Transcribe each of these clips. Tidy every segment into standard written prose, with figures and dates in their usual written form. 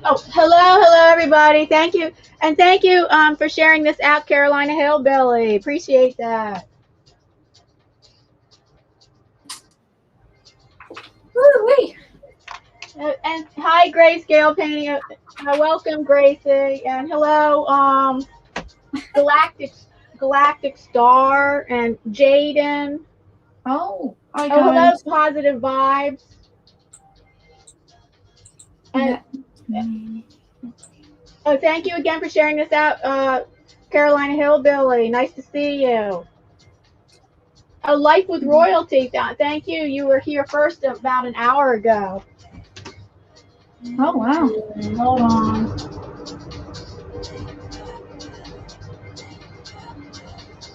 Oh, hello, everybody. Thank you, and thank you for sharing this out, Carolina Hillbilly. Appreciate that. Woo-wee. And hi, Grayscale Painting. Welcome, Gracie, and hello, Galactic Star and Jaden. Oh, hi Oh, hello, guys. Positive Vibes. And, oh, thank you again for sharing this out, Carolina Hillbilly. Nice to see you. A Life with Royalty. Thank you. You were here first about an hour ago. Oh, wow. Hold on.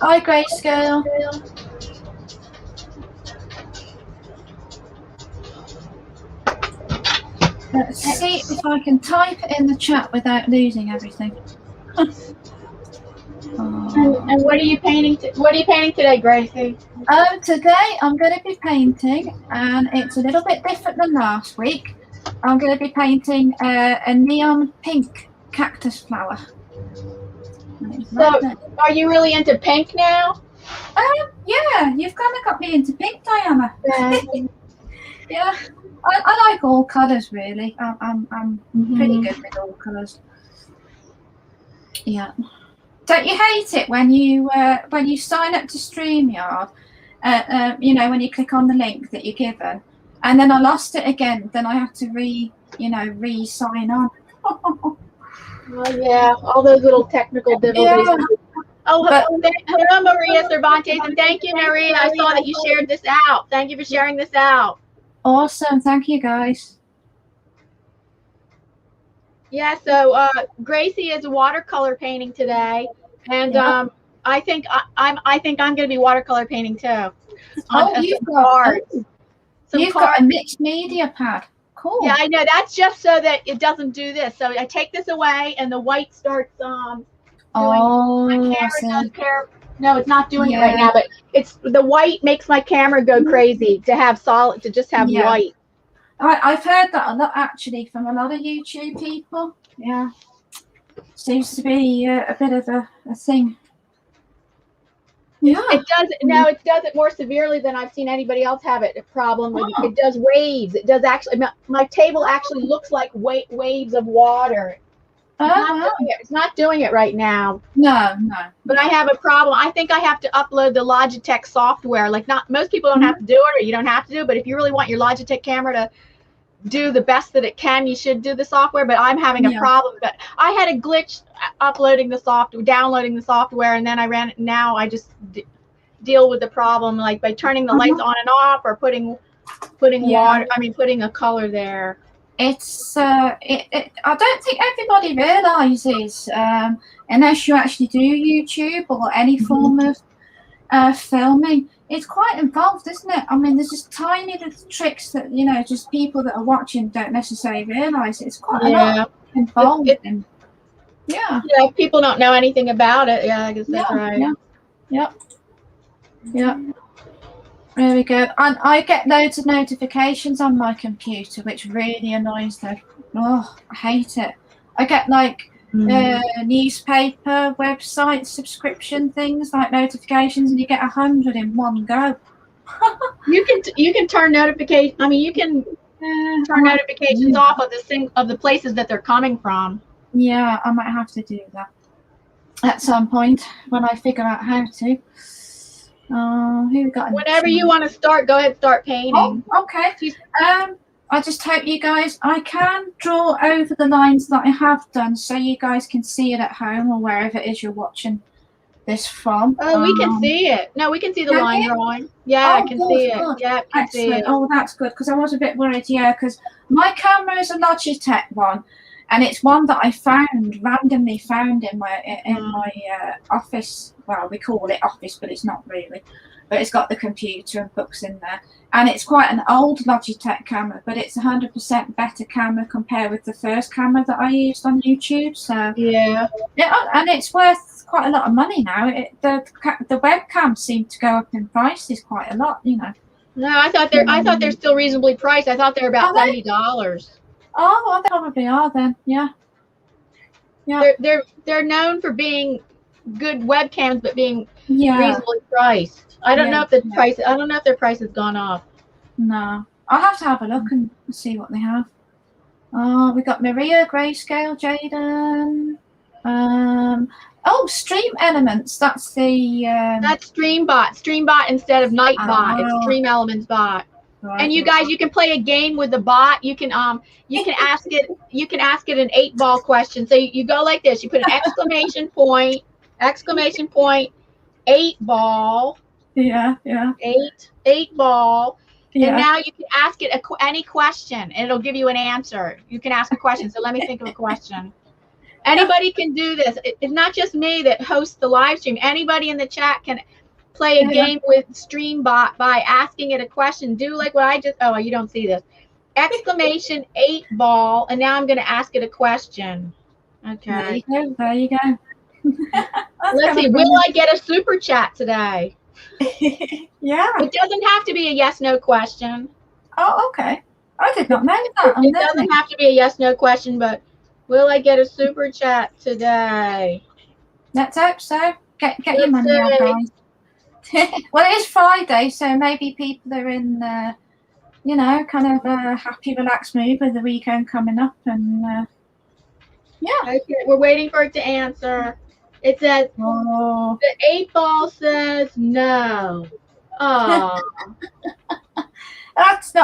Hi, Grayscale. Let's see if I can type it in the chat without losing everything. And what are you painting? What are you painting today, Gracie? Today I'm going to be painting, and it's a little bit different than last week. I'm going to be painting a neon pink cactus flower. So, are you really into pink now? Yeah, you've kind of got me into pink, Diana. Yeah, I like all colours really. I'm pretty good with all colours. Yeah. Don't you hate it when you sign up to StreamYard? You know, when you click on the link that you're given, and then I lost it again. Then I have to re-sign on. Oh yeah, all those little technical difficulties. Yeah. Oh, hello, Maria Cervantes, and thank you, Maria. I saw that you shared this out. Thank you for sharing this out. Awesome, thank you, guys. Yeah, so Gracie is watercolor painting today, and I think I'm going to be watercolor painting too. You've got a mixed media pad. Cool. Yeah, I know. That's just so that it doesn't do this. So I take this away, and the white starts doing. My camera does no, it's not doing it right now. But it's the white makes my camera go crazy to have solid, to just have white. I've heard that a lot actually from a lot of YouTube people. Yeah, seems to be a bit of a thing. Yeah, it does. No, it does it more severely than I've seen anybody else have it. A problem with it does waves. It does actually. My table actually looks like waves of water. It's not doing it right now. No. But I have a problem. I think I have to upload the Logitech software. Like, not most people don't have to do it, or you don't have to do it. But if you really want your Logitech camera to do the best that it can, you should do the software. But I'm having a problem. But I had a glitch uploading the software, downloading the software, and then I ran it. Now I just deal with the problem like by turning the lights on and off, or putting water. I mean, putting a color there. It's I don't think everybody realizes, unless you actually do YouTube or any form of filming, it's quite involved, isn't it? I mean, there's just tiny little tricks that just people that are watching don't necessarily realize. It's quite a lot involved. Yeah, people don't know anything about it. Yeah, I guess that's right. Yeah. Very good. And I get loads of notifications on my computer, which really annoys them. Oh, I hate it. I get like newspaper, website subscription things, like notifications, and you get 100 in one go. You can turn notifications. I mean, you can turn notifications off of the places that they're coming from. Yeah, I might have to do that at some point when I figure out how to. Who we got? Whenever you want to start, go ahead and start painting. Oh, okay. I just hope you guys, I can draw over the lines that I have done so you guys can see it at home or wherever it is you're watching this from. Oh, we can see it. No, we can see the line drawing. Yeah, I can see it. Yeah, I can see it. Oh, that's good, because I was a bit worried, because my camera is a Logitech one, and it's one that I randomly found in my office. Well, we call it office, but it's not really. But it's got the computer and books in there. And it's quite an old Logitech camera, but it's 100% better camera compared with the first camera that I used on YouTube. So yeah, and it's worth quite a lot of money now. The webcams seem to go up in prices quite a lot, No, I thought they're still reasonably priced. I thought they're about $70. Oh, well, they probably are then. Yeah. Yeah. They're known for being good webcams, but being Yeah. reasonably priced. I don't know if the Yeah. price. I don't know if their price has gone up. No, I'll have to have a look and see what they have. Oh, we got Maria, Grayscale, Jaden. Oh, Stream Elements. That's the. That's Streambot. Streambot instead of Nightbot. It's Stream Elements bot. Right, And you guys, you can play a game with the bot. You can ask it an 8-ball question. So you go like this. You put an exclamation point, 8-ball. Yeah. 8-ball. Yeah. And now you can ask it any question, and it'll give you an answer. You can ask a question. So let me think of a question. Anybody can do this. It's not just me that hosts the live stream. Anybody in the chat can play a game with Streambot by asking it a question. Do like what I just, oh, you don't see this. Exclamation 8-ball, and now I'm going to ask it a question. Okay. There you go. Let's see. Will I get a super chat today? Yeah. It doesn't have to be a yes/no question. Oh, okay. I did not know that. It doesn't have to be a yes/no question, but will I get a super chat today? Let's hope so. Get your money out, guys. Well, it is Friday, so maybe people are in, kind of a happy, relaxed mood with the weekend coming up, and yeah. Okay, we're waiting for it to answer. It says the 8-ball says no. Oh. That's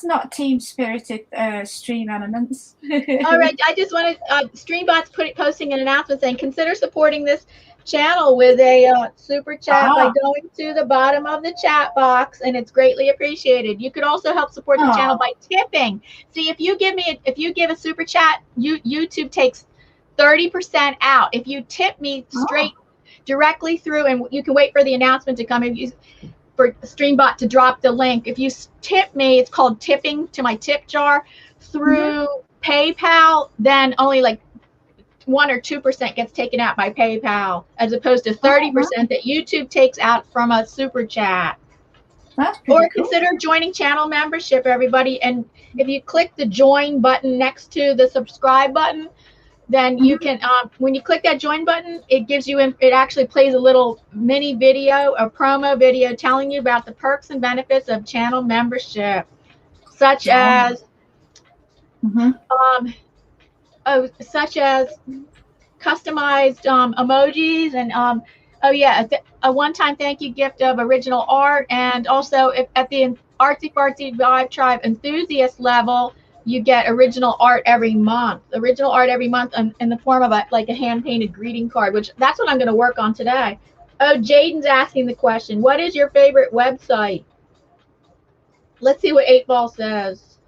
not team spirited Stream Elements. All right, I just wanted Streambot's posting an announcement saying consider supporting this channel with a super chat by going to the bottom of the chat box, and it's greatly appreciated. You could also help support the channel by tipping. See, if you give a super chat, YouTube takes 30% out. If you tip me straight directly through, and you can wait for the announcement to come for Streambot to drop the link. If you tip me, it's called tipping to my tip jar through PayPal, then only like 1 or 2% gets taken out by PayPal, as opposed to 30% that YouTube takes out from a super chat. Or consider joining channel membership, everybody. And if you click the join button next to the subscribe button, then you can, when you click that join button, it gives you, it actually plays a little mini video, a promo video telling you about the perks and benefits of channel membership, such as, such as customized emojis and, a one-time thank you gift of original art, and also at the Artsy Fartsy Vibe Tribe enthusiast level, you get original art every month. Original art every month in the form of a hand-painted greeting card, which that's what I'm going to work on today. Oh, Jaden's asking the question, what is your favorite website? Let's see what 8-ball says.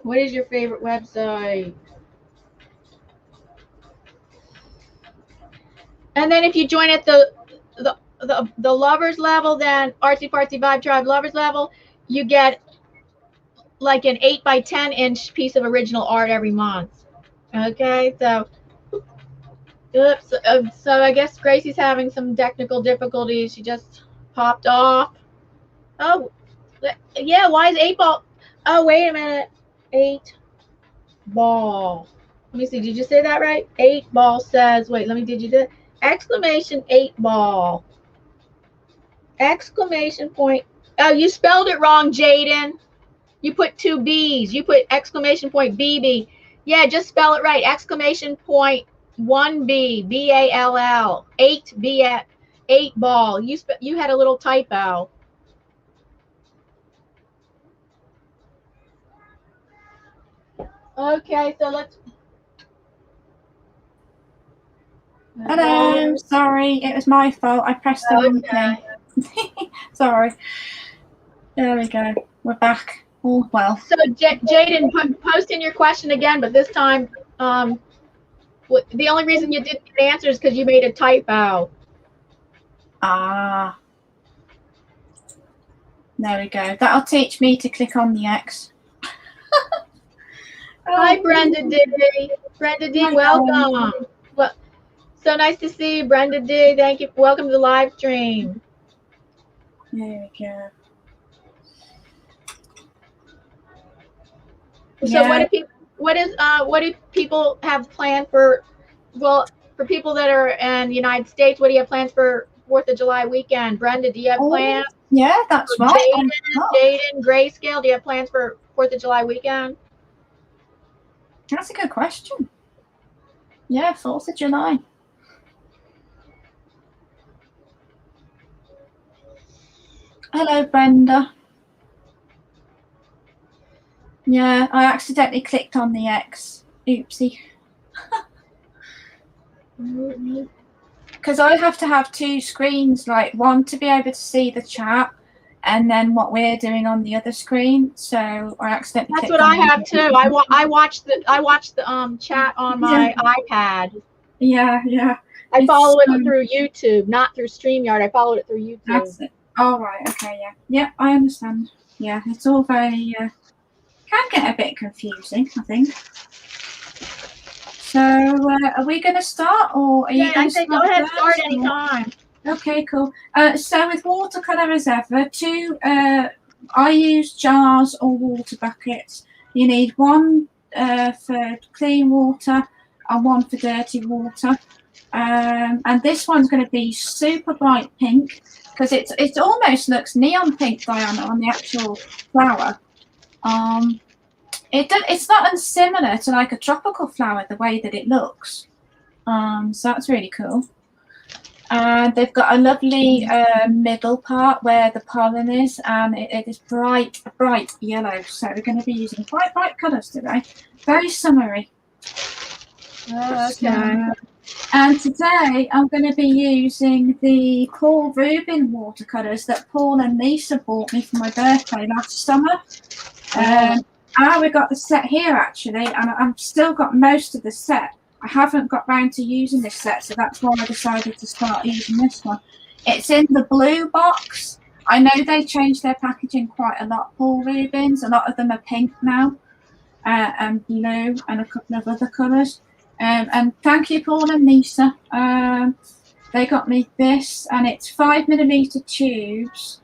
What is your favorite website? And then if you join at the lovers level, then Artsy Fartsy Vibe Tribe lovers level, you get like an 8 by 10 inch piece of original art every month. Okay, so oops, so I guess Gracie's having some technical difficulties. She just popped off. Oh, yeah, why is 8-ball? Oh, wait a minute. 8-ball. Let me see, did you say that right? 8-ball says, wait, did you do it? Exclamation 8-ball. Exclamation point. Oh, you spelled it wrong, Jaden. You put 2 B's. You put exclamation point BB. Yeah, just spell it right. Exclamation point 1B, BALL. 8B, 8-ball. You had a little typo. Okay, so let's. Hello, sorry, it was my fault. I pressed the wrong thing. Sorry. There we go. We're back. All well. So Jaden, post in your question again, but this time, the only reason you didn't get answers because you made a typo. Ah. There we go. That'll teach me to click on the X. Hi, Brenda D. Brenda D, welcome. Well, so nice to see you, Brenda D. Thank you. Welcome to the live stream. There we go. So what do people have planned for? Well, for people that are in the United States, what do you have plans for 4th of July weekend? Brenda, do you have plans? Yeah, that's right. Jaden, Grayscale, do you have plans for 4th of July weekend? That's a good question. Yeah, 4th of July. Hello, Brenda. Yeah, I accidentally clicked on the X. Oopsie. Because I have to have 2 screens, like one to be able to see the chat, and then what we're doing on the other screen. So I accidentally. That's what I have too. I watch the chat on my iPad. Yeah, yeah. I follow it through YouTube, not through StreamYard. I followed it through YouTube. That's it. Oh, right. Okay. Yeah. Yeah, I understand. Yeah, it's all very can get a bit confusing, I think. So, are we going to start, or are you going to start? Go ahead, start anytime. Okay, cool. So with watercolor as ever, I use jars or water buckets. You need one for clean water and one for dirty water. And this one's going to be super bright pink because it almost looks neon pink, Diana, on the actual flower. It's not unsimilar to like a tropical flower the way that it looks. So that's really cool. They've got a lovely middle part where the pollen is, and it is bright yellow. So we're going to be using quite bright colours today. Very summery. Okay. And today I'm going to be using the Paul Rubin watercolours that Paul and Lisa bought me for my birthday last summer. We've got the set here actually, and I've still got most of the set. I haven't got round to using this set, so that's why I decided to start using this one. It's in the blue box. I know they changed their packaging quite a lot, Paul Rubin's. A lot of them are pink now, and blue, and a couple of other colours. And thank you, Paul and Lisa. They got me this, and it's 5mm tubes,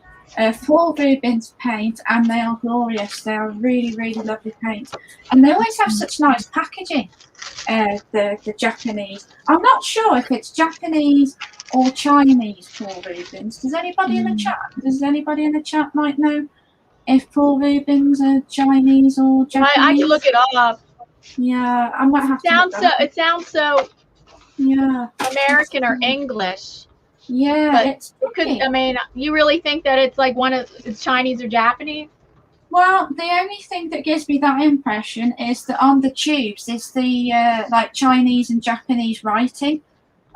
4 Rubin's paint, and they are glorious. They are really, really lovely paint. And they always have such nice packaging, the Japanese. I'm not sure if it's Japanese or Chinese Paul Rubin's. Does anybody in the chat? Does anybody in the chat might know if Paul Rubin's are Chinese or Japanese? I can look it up. Yeah, I might have to. It sounds so. Yeah. American or English. Yeah, but it could. I mean, you really think that it's like it's Chinese or Japanese? Well, the only thing that gives me that impression is that on the tubes is the like Chinese and Japanese writing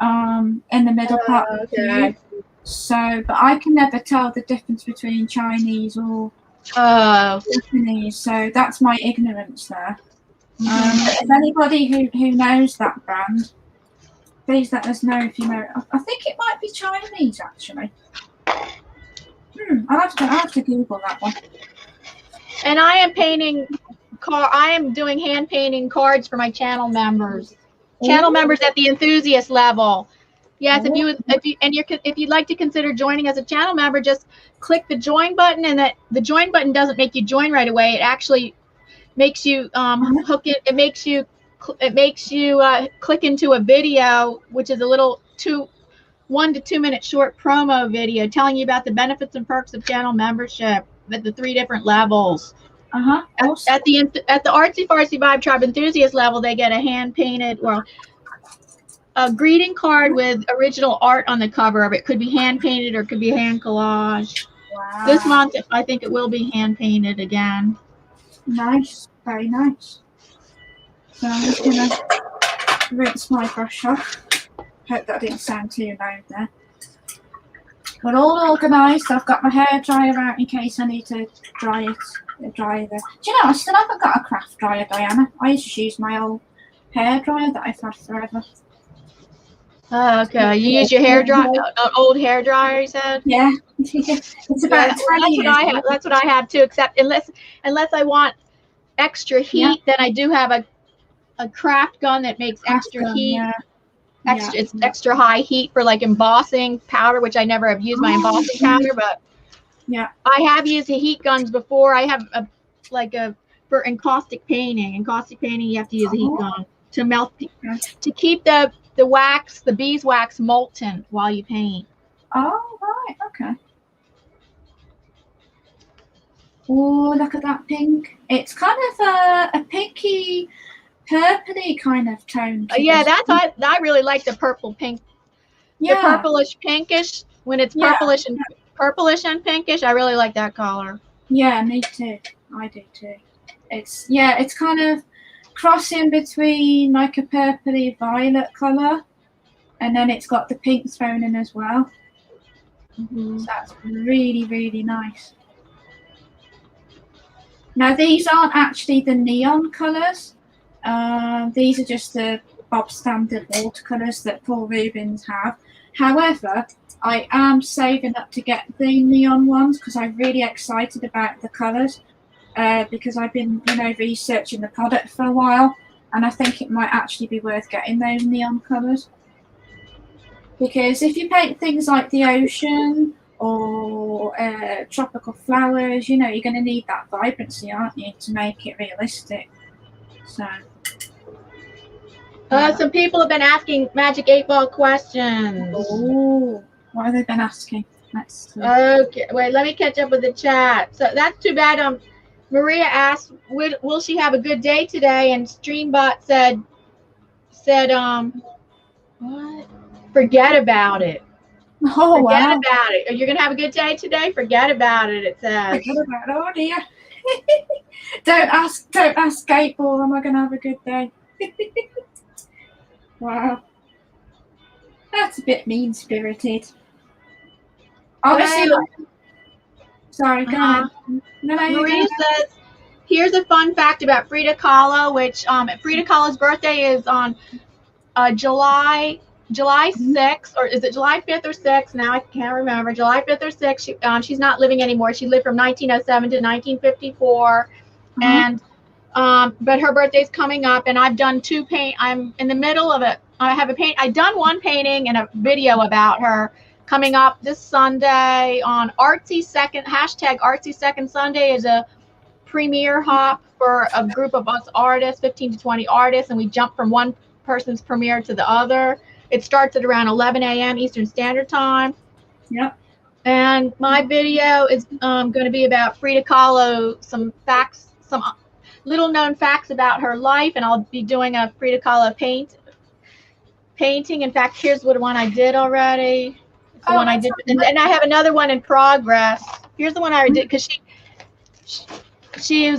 in the middle part of the tube. So, but I can never tell the difference between Chinese or Japanese. So that's my ignorance there. If anybody who knows that brand, please let us know if you know. I think it might be Chinese actually. I'll have to Google that one. And I am painting I am doing hand painting cards for my channel members. Channel members at the enthusiast level. Yes, if you'd like to consider joining as a channel member, just click the join button, and the join button doesn't make you join right away. It actually makes you hook it. It makes you click into a video, which is a little 1 to 2 minute short promo video telling you about the benefits and perks of channel membership at the 3 different levels. Awesome. At the Artsy Fartsy Vibe Tribe enthusiast level, they get a hand painted a greeting card with original art on the cover of it. Could be hand painted or could be hand collage. Wow. This month, I think it will be hand painted again. Nice, very nice. So I'm just gonna rinse my brush off. Hope that didn't sound too loud there. We're all organised. I've got my hair dryer out in case I need to dry it. Do you know, I still haven't got a craft dryer, Diana. I used to use my old hair dryer that I've had forever. Okay, you use your hair dryer, old hair dryer, you said? Yeah, it's about 20 years. That's what I have too. Except unless I want extra heat, then I do have a craft gun that makes extra heat. It's extra high heat for like embossing powder, which I never have used my embossing powder, but I have used the heat guns before. I have a for encaustic painting. Encaustic painting, you have to use a heat gun to melt, to keep the wax, the beeswax molten while you paint. Oh, right, okay. Oh, look at that pink. It's kind of a pinky, purpley kind of tone. Yeah, I really like the purple pink. Yeah. The purplish pinkish, when it's purplish and pinkish, I really like that color. Yeah, me too. I do too. It's kind of crossing between like a purpley violet color, and then it's got the pink thrown in as well. So that's really, really nice. Now these aren't actually the neon colors. These are just the Bob standard watercolors that Paul Rubens have. However, I am saving up to get the neon ones because I'm really excited about the colors. Because I've been, researching the product for a while, and I think it might actually be worth getting those neon colors. Because if you paint things like the ocean or tropical flowers, you're going to need that vibrancy, aren't you, to make it realistic. So. Some people have been asking Magic 8-Ball questions. Oh, what have they been asking? Let's see. Okay, wait, let me catch up with the chat. So that's too bad. Maria asked, will she have a good day today? And Streambot said, what? Forget about it. Oh, Forget about it. You're gonna have a good day today? Forget about it, it says. Forget about it. Oh dear. Don't ask 8-Ball, am I gonna have a good day? Wow. That's a bit mean-spirited. Obviously, sorry, go ahead. No, Maria says, here's a fun fact about Frida Kahlo, which Frida Kahlo's birthday is on July 6th, or is it July 5th or 6th? Now I can't remember. July 5th or 6th. She's not living anymore. She lived from 1907 to 1954, and but her birthday's coming up, and I've done two paint. I'm in the middle of it. I have a paint. I've done one painting and a video about her coming up this Sunday on Artsy Second. Hashtag Artsy Second Sunday is a premiere hop for a group of us artists, 15 to 20 artists, and we jump from one person's premiere to the other. It starts at around 11 a.m. Eastern Standard Time. Yep. And my video is going to be about Frida Kahlo, some facts, some little known facts about her life, and I'll be doing a Frida Kahlo painting. In fact, here's what one I did already. The one I did, and I have another one in progress. Here's the one I did because she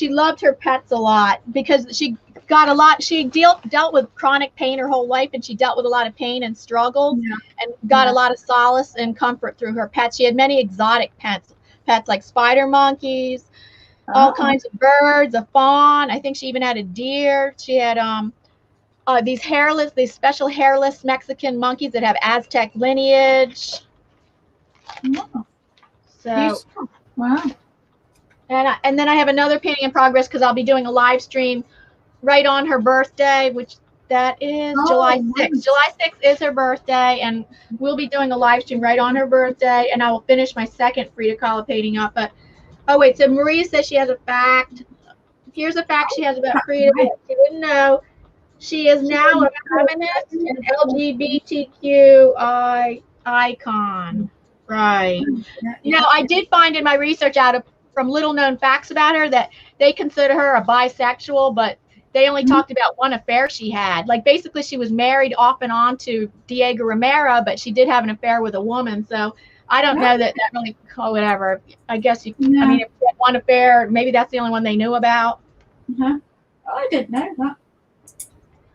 loved her pets a lot because she got a lot. She dealt with chronic pain her whole life, and she dealt with a lot of pain and struggle, and got a lot of solace and comfort through her pets. She had many exotic pets like spider monkeys, all kinds of birds, a fawn. I think she even had a deer. She had these special hairless Mexican monkeys that have Aztec lineage. Oh. So, wow. And then I have another painting in progress because I'll be doing a live stream right on her birthday, which that is July 6th. Nice. July 6th is her birthday, and we'll be doing a live stream right on her birthday, and I will finish my second Frida Kahlo painting up. But oh wait, so Maria says she has a fact. Here's a fact she has about Frida that she didn't know. She is now a feminist and LGBTQI icon. Right. Now, I did find in my research from little known facts about her that they consider her a bisexual, but they only talked about one affair she had. Like basically she was married off and on to Diego Rivera, but she did have an affair with a woman. So I don't know that really, whatever. I guess I mean, if you had one affair, maybe that's the only one they knew about. Oh, I didn't know that.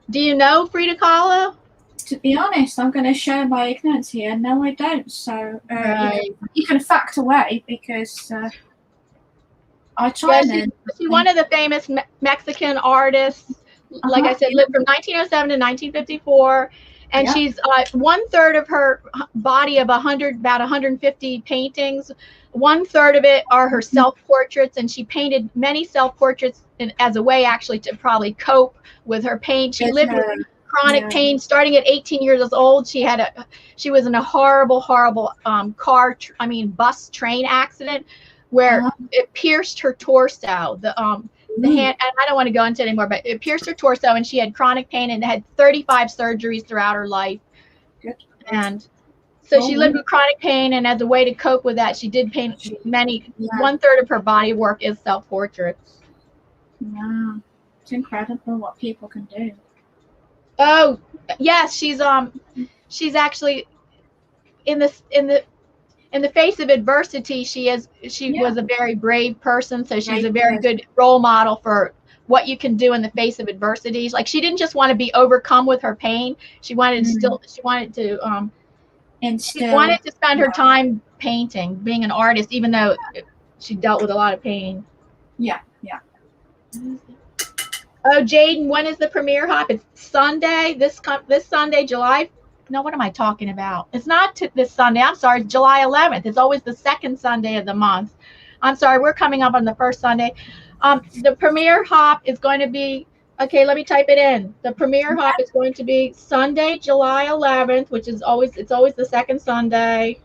Do you know Frida Kahlo? To be honest, I'm going to share my ignorance here. No, I don't. So you can fact away because I try. Yeah, she's one of the famous Mexican artists. Like I said, lived from 1907 to 1954, and she's 1/3 of her body of about 150 paintings. 1/3 of it are her self-portraits, and she painted many self-portraits as a way actually to probably cope with her pain. She lived with chronic pain starting at 18 years old. She was in a horrible bus train accident. where it pierced her torso. The hand, and I don't want to go into it anymore, but it pierced her torso, and she had chronic pain and had 35 surgeries throughout her life. Good. And so she lived with chronic pain, and as a way to cope with that, she did paint many. 1/3 of her body work is self-portraits. Wow, it's incredible what people can do. Oh yes, she's actually in the face of adversity. She was a very brave person, so she's a very good role model for what you can do in the face of adversities. Like, she didn't just want to be overcome with her pain. She wanted to she wanted to spend her time painting, being an artist, even though she dealt with a lot of pain. Yeah. Oh, Jaden, when is the premiere hop? It's Sunday. This Sunday, July. No, what am I talking about? It's not this Sunday. I'm sorry. It's July 11th. It's always the second Sunday of the month. I'm sorry. We're coming up on the first Sunday. The premiere hop is going to be, okay, let me type it in. The premiere hop is going to be Sunday, July 11th, which is always the second Sunday.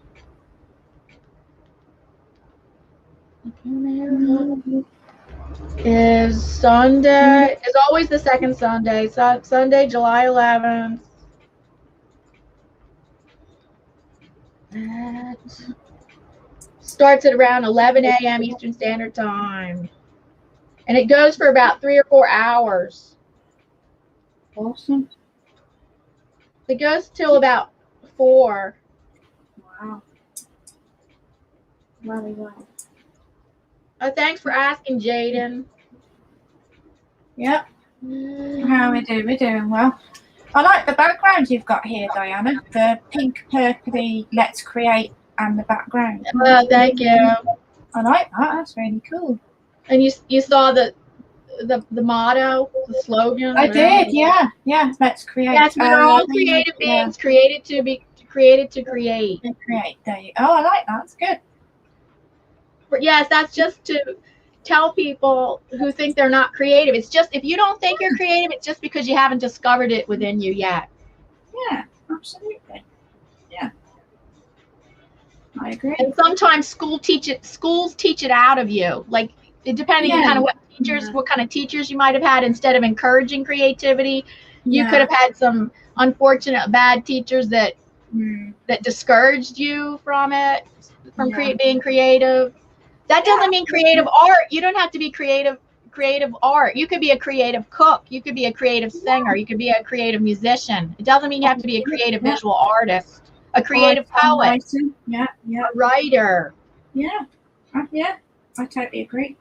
Is Sunday, is always the second Sunday. So Sunday, July 11th. That starts at around 11 a.m. Eastern Standard Time. And it goes for about 3 or 4 hours. Awesome. It goes till about 4. Wow. Very well. Oh, thanks for asking, Jaden. Yep. How we do? We're doing well. I like the background you've got here, Diana. The pink, purpley, let's create, and the background. Thank you. I like that. That's really cool. And you saw the motto, the slogan? I did, yeah. Let's create. Yes, we're all creative beings, created to create. There you go. Oh, I like that. That's good. But yes, that's just to tell people who think they're not creative. It's just, if you don't think you're creative, it's just because you haven't discovered it within you yet. Yeah, absolutely. Yeah. I agree. And sometimes schools teach it out of you. Like, depending on kind of what kind of teachers you might have had, instead of encouraging creativity, you could have had some unfortunate bad teachers that discouraged you from being creative. That doesn't mean creative art. You don't have to be creative art. You could be a creative cook. You could be a creative singer. You could be a creative musician. It doesn't mean you have to be a creative visual artist, a creative poet, a writer. Yeah, I totally agree.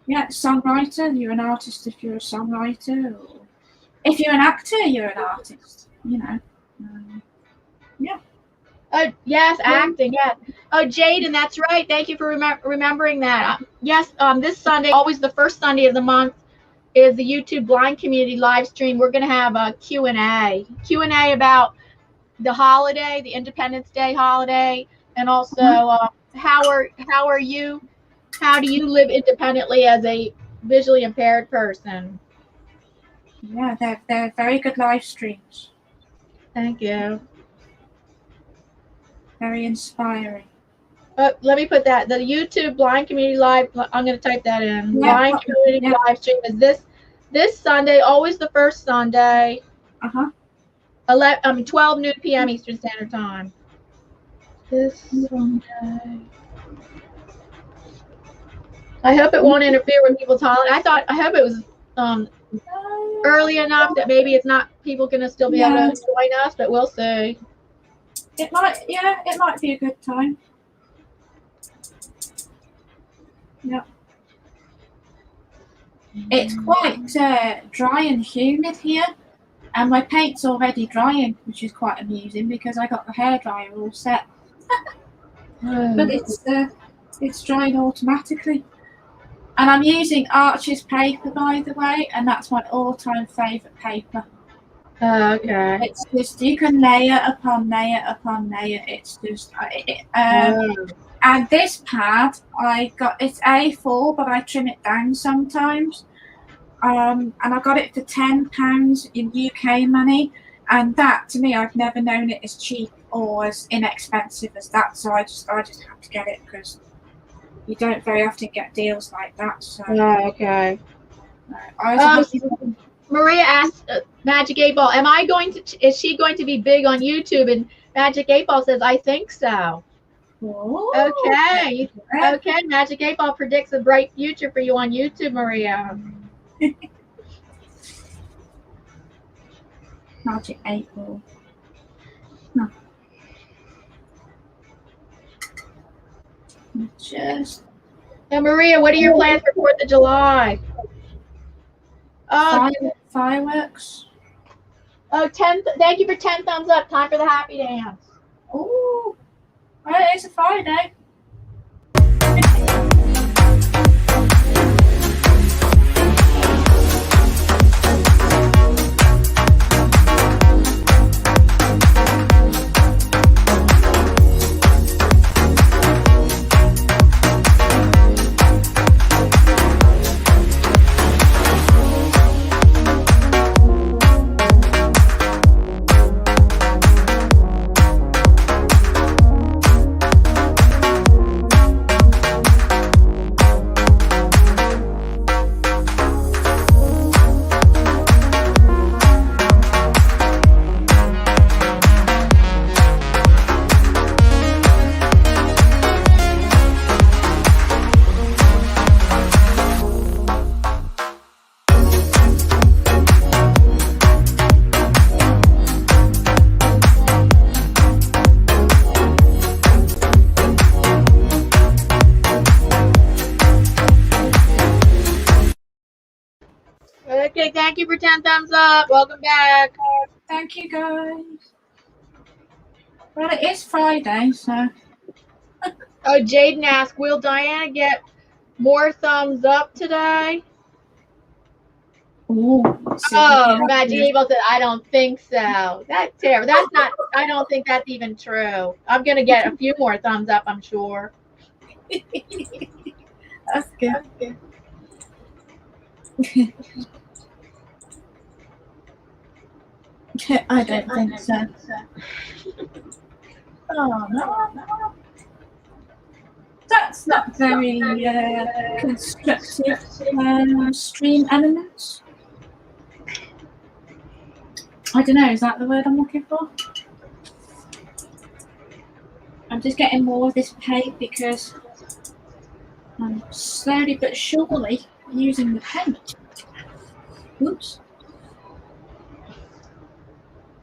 Yeah, songwriter, you're an artist if you're a songwriter. Or if you're an actor, you're an artist, you know. Yeah. Oh, yes, acting, yes. Oh, Jaden, that's right. Thank you for remembering that. Yes, this Sunday, always the first Sunday of the month, is the YouTube Blind Community live stream. We're going to have a Q&A about the holiday, the Independence Day holiday, and also how do you live independently as a visually impaired person? Yeah, they're very good live streams. Thank you. Very inspiring. Let me put that. The YouTube Blind Community Live, I'm going to type that in. Blind Community Live stream is this Sunday, always the first Sunday. 12 noon p.m. Eastern Standard Time. This Sunday. I hope it won't interfere with people's holiday. I hope it was early enough that maybe it's not people going to still be able to join us, but we'll see. It might be a good time. Yeah. It's quite dry and humid here, and my paint's already drying, which is quite amusing because I got the hairdryer all set. But it's drying automatically. And I'm using Arch's paper, by the way, and that's my all-time favourite paper. Okay. It's just, you can layer upon layer upon layer. It's just, and this pad, it's A4, but I trim it down sometimes. And I got it for £10 in UK money. And that, to me, I've never known it as cheap or as inexpensive as that. So I just have to get it because you don't very often get deals like that. So Oh, okay. I was Maria asked Magic 8 Ball, "Am I going to? Is she going to be big on YouTube?" And Magic 8 Ball says, "I think so." Okay. Okay. Magic 8 Ball predicts a bright future for you on YouTube, Maria. Magic 8 Ball. No. Just. Now, Maria, what are your plans for 4th of July? Fireworks. Oh, 10. Thank you for 10 thumbs up. Time for the happy dance. Oh, well, it's a Friday. Okay, thank you for 10 thumbs up. Welcome back. Thank you, guys. Well, it is Friday, so. Oh, Jaden asked, "Will Diana get more thumbs up today?" Oh, Magic 8 Ball said, "I don't think so." That's terrible. That's not. I don't think that's even true. I'm gonna get a few more thumbs up, I'm sure. That's good. I don't think so. Oh, no. That's not very constructive stream elements. I don't know, is that the word I'm looking for? I'm just getting more of this paint because I'm slowly but surely using the paint. Oops.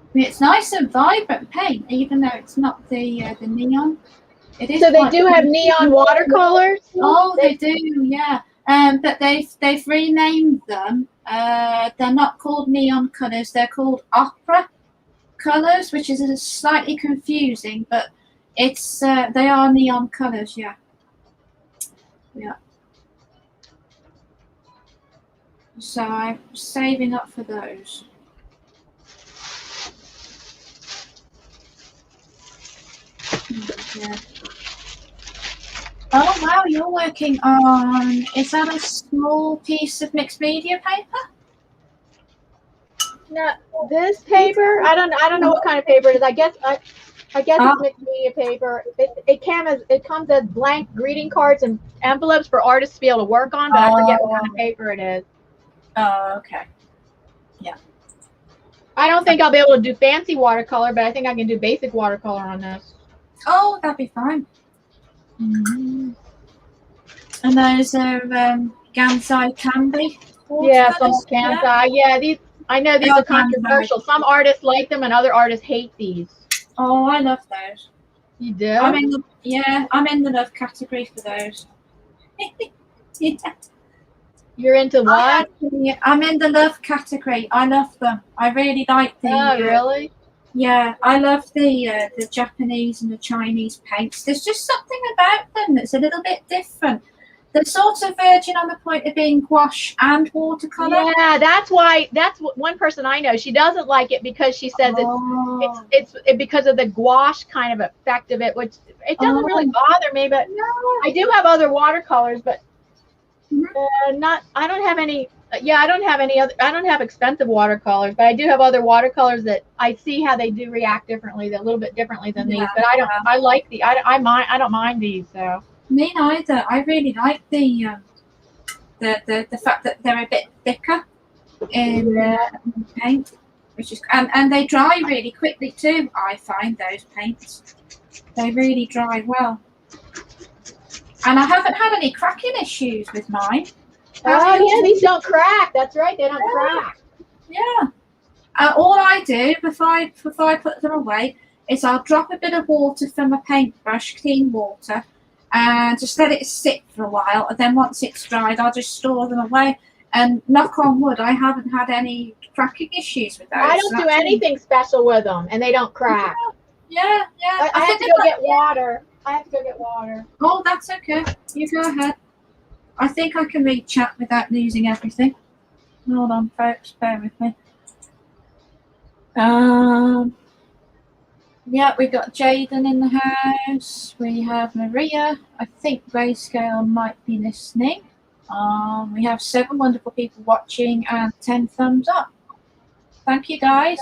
I mean, it's nice and vibrant paint, even though it's not the neon. It is. So they do have neon watercolors. Oh, they do, yeah. But they've renamed them. They're not called neon colors. They're called opera colors, which is slightly confusing, but it's they are neon colors, yeah. Yeah. So I'm saving up for those. Yeah. Oh wow, you're working on, is that a small piece of mixed media paper? No, this paper, I don't know what kind of paper it is. I guess it's mixed media paper. It comes as blank greeting cards and envelopes for artists to be able to work on, but I forget what kind of paper it is. Oh, okay. Yeah. I don't think I'll be able to do fancy watercolor, but I think I can do basic watercolor on this. Oh, that'd be fine. Mm-hmm. And those are Gansai Candy. Yeah, some Gansai. Yeah, these. I know these are controversial. Some artists like them, and other artists hate these. Oh, I love those. You do? I'm in the love category for those. Yeah. You're into what? I'm in the love category. I love them. I really like the. Oh, really? Yeah, I love the Japanese and the Chinese paints. There's just something about them that's a little bit different. They're sort of verging on the point of being gouache and watercolor. Yeah, that's one person I know. She doesn't like it because she says it's because of the gouache kind of effect of it, which it doesn't really bother me. But no. I do have other watercolors, but I don't have any. Yeah, I don't have any other. I don't have expensive watercolors, but I do have other watercolors that I see how they do react differently, a little bit differently than these. But I don't. I like the. I don't mind these. So. Me neither. I really like the fact that they're a bit thicker in paint, which is and they dry really quickly too. I find those paints, they really dry well, and I haven't had any cracking issues with mine. Oh yeah, these don't crack. That's right, they don't crack. Yeah. All I do before I put them away is I'll drop a bit of water from a paintbrush, clean water, and just let it sit for a while. And then once it's dried, I'll just store them away. And knock on wood, I haven't had any cracking issues with those. I don't do anything special with them, and they don't crack. Yeah. I have to go get water. I have to go get water. Oh, that's okay. You go ahead. I think I can read chat without losing everything. Hold on, folks. Bear with me. Yeah, we got Jaden in the house. We have Maria. I think Grayscale might be listening. We have 7 wonderful people watching and 10 thumbs up. Thank you, guys.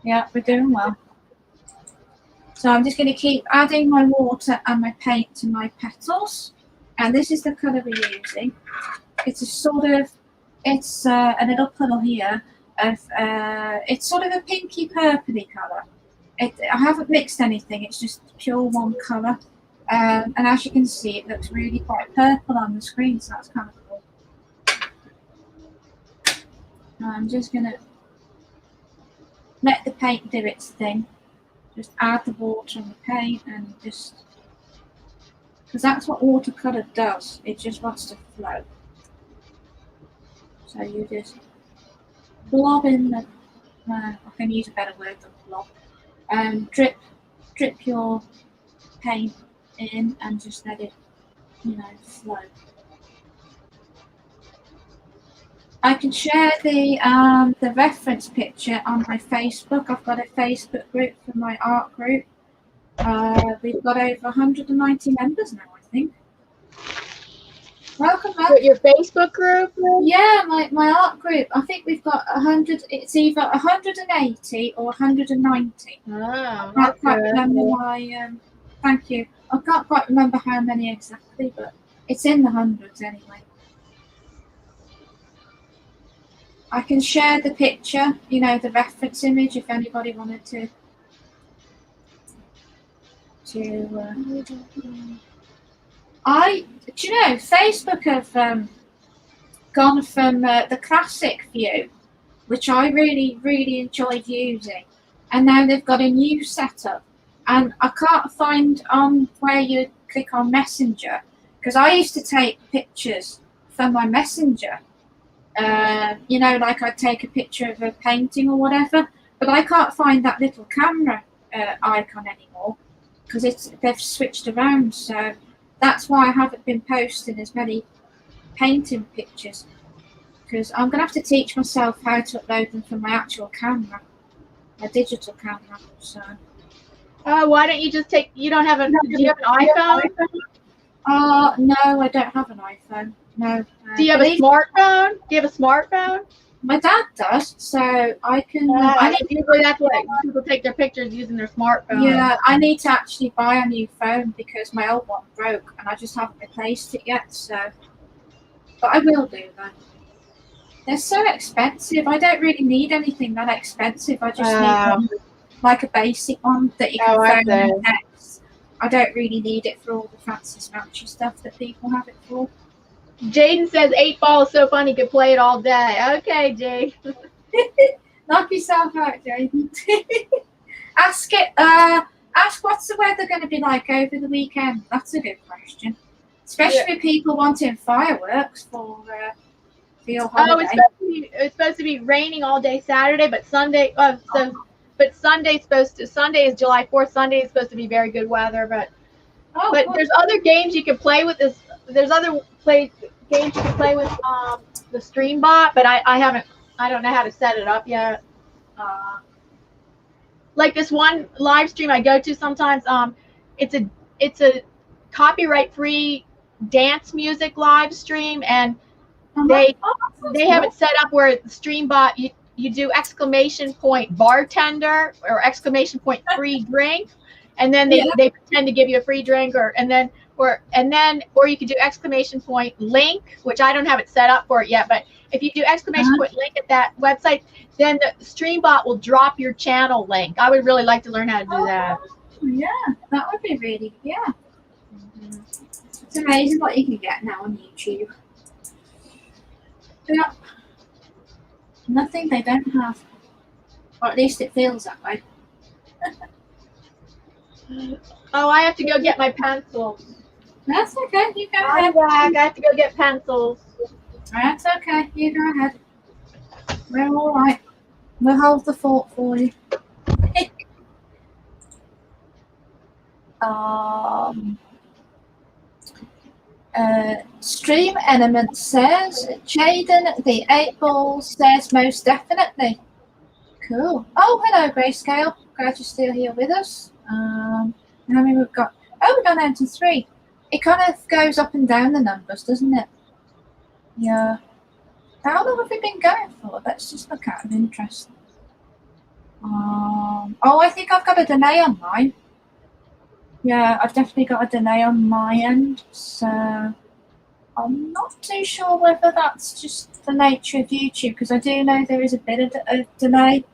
Yeah, we're doing well. So I'm just going to keep adding my water and my paint to my petals. And this is the colour we're using. It's a sort of, it's a little puddle here of, it's sort of a pinky purpley colour. I haven't mixed anything, it's just pure one colour. And as you can see, it looks really quite purple on the screen, so that's kind of cool. I'm just going to let the paint do its thing. Just add the water and the paint and just, because that's what watercolor does. It just wants to flow. So you just blob in the, I can use a better word than blob. Drip your paint in and just let it, flow. I can share the reference picture on my Facebook. I've got a Facebook group for my art group. We've got over 190 members now, I think. Welcome back. Your Facebook group? Yeah, my art group. I think we've got 100. It's either 180 or 190. Oh, I can't quite remember my. Thank you. I can't quite remember how many exactly, but it's in the hundreds anyway. I can share the picture, the reference image, if anybody wanted to. Facebook have gone from the classic view, which I really, really enjoyed using, and now they've got a new setup. And I can't find where you click on Messenger, because I used to take pictures from my Messenger. Like I'd take a picture of a painting or whatever, but I can't find that little camera icon anymore because they've switched around. So that's why I haven't been posting as many painting pictures, because I'm going to have to teach myself how to upload them from my actual camera, a digital camera. So. Why don't you just take? You don't have do you have an iPhone? No, I don't have an iPhone. No. Do you have a smartphone? Do you have a smartphone? My dad does, so I can. Usually that's what people take their pictures using their smartphone. Yeah, I need to actually buy a new phone because my old one broke and I just haven't replaced it yet. So, but I will do that. They're so expensive. I don't really need anything that expensive. I just need one, like a basic one that you can phone and text. I don't really need it for all the fancy smatchy stuff that people have it for. Jaden says 8-ball is so fun he could play it all day. Okay, Jade. Knock yourself out, Jaden. Ask what's the weather going to be like over the weekend. That's a good question. Especially people wanting fireworks for your holiday. It's supposed to be raining all day Saturday, but Sunday. Sunday is July 4th. Sunday is supposed to be very good weather, but there's other games you can play with this. There's other games you can play with the stream bot, but I don't know how to set it up yet. Like this one live stream I go to sometimes, it's a copyright free dance music live stream, and they have it set up where the stream bot you do !bartender or !free drink, and then they pretend to give you a free drink, or you could do exclamation point link, which I don't have it set up for it yet, but if you do exclamation point link at that website, then the Streambot will drop your channel link. I would really like to learn how to do that. Yeah, that would be really, It's amazing what you can get now on YouTube. Yeah. Nothing they don't have. Or at least it feels that way. Oh, I have to go get my pencils. That's okay. You go I'm ahead. back. I have to go get pencils. That's okay. You go ahead. We're all right. We'll hold the fort for you. Stream Element says, Jaden the 8 Ball says most definitely. Cool. Oh, hello, Grayscale. Glad you're still here with us. How many we've got? Oh, we've gone down to 3. It kind of goes up and down the numbers, doesn't it? Yeah. How long have we been going for? Let's just look out of interest. Oh, I think I've got a delay on mine. Yeah, I've definitely got a delay on my end, so I'm not too sure whether that's just the nature of YouTube, because I do know there is a bit of a delay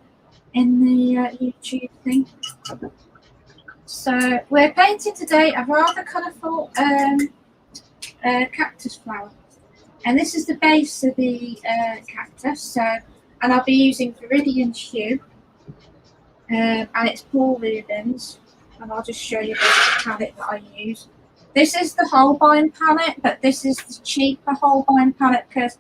in the YouTube thing. So we're painting today a rather colourful cactus flower, and this is the base of the cactus. So, and I'll be using Viridian Hue, and it's Paul Rubens. And I'll just show you the palette that I use. This is the Holbein palette, but this is the cheaper Holbein palette because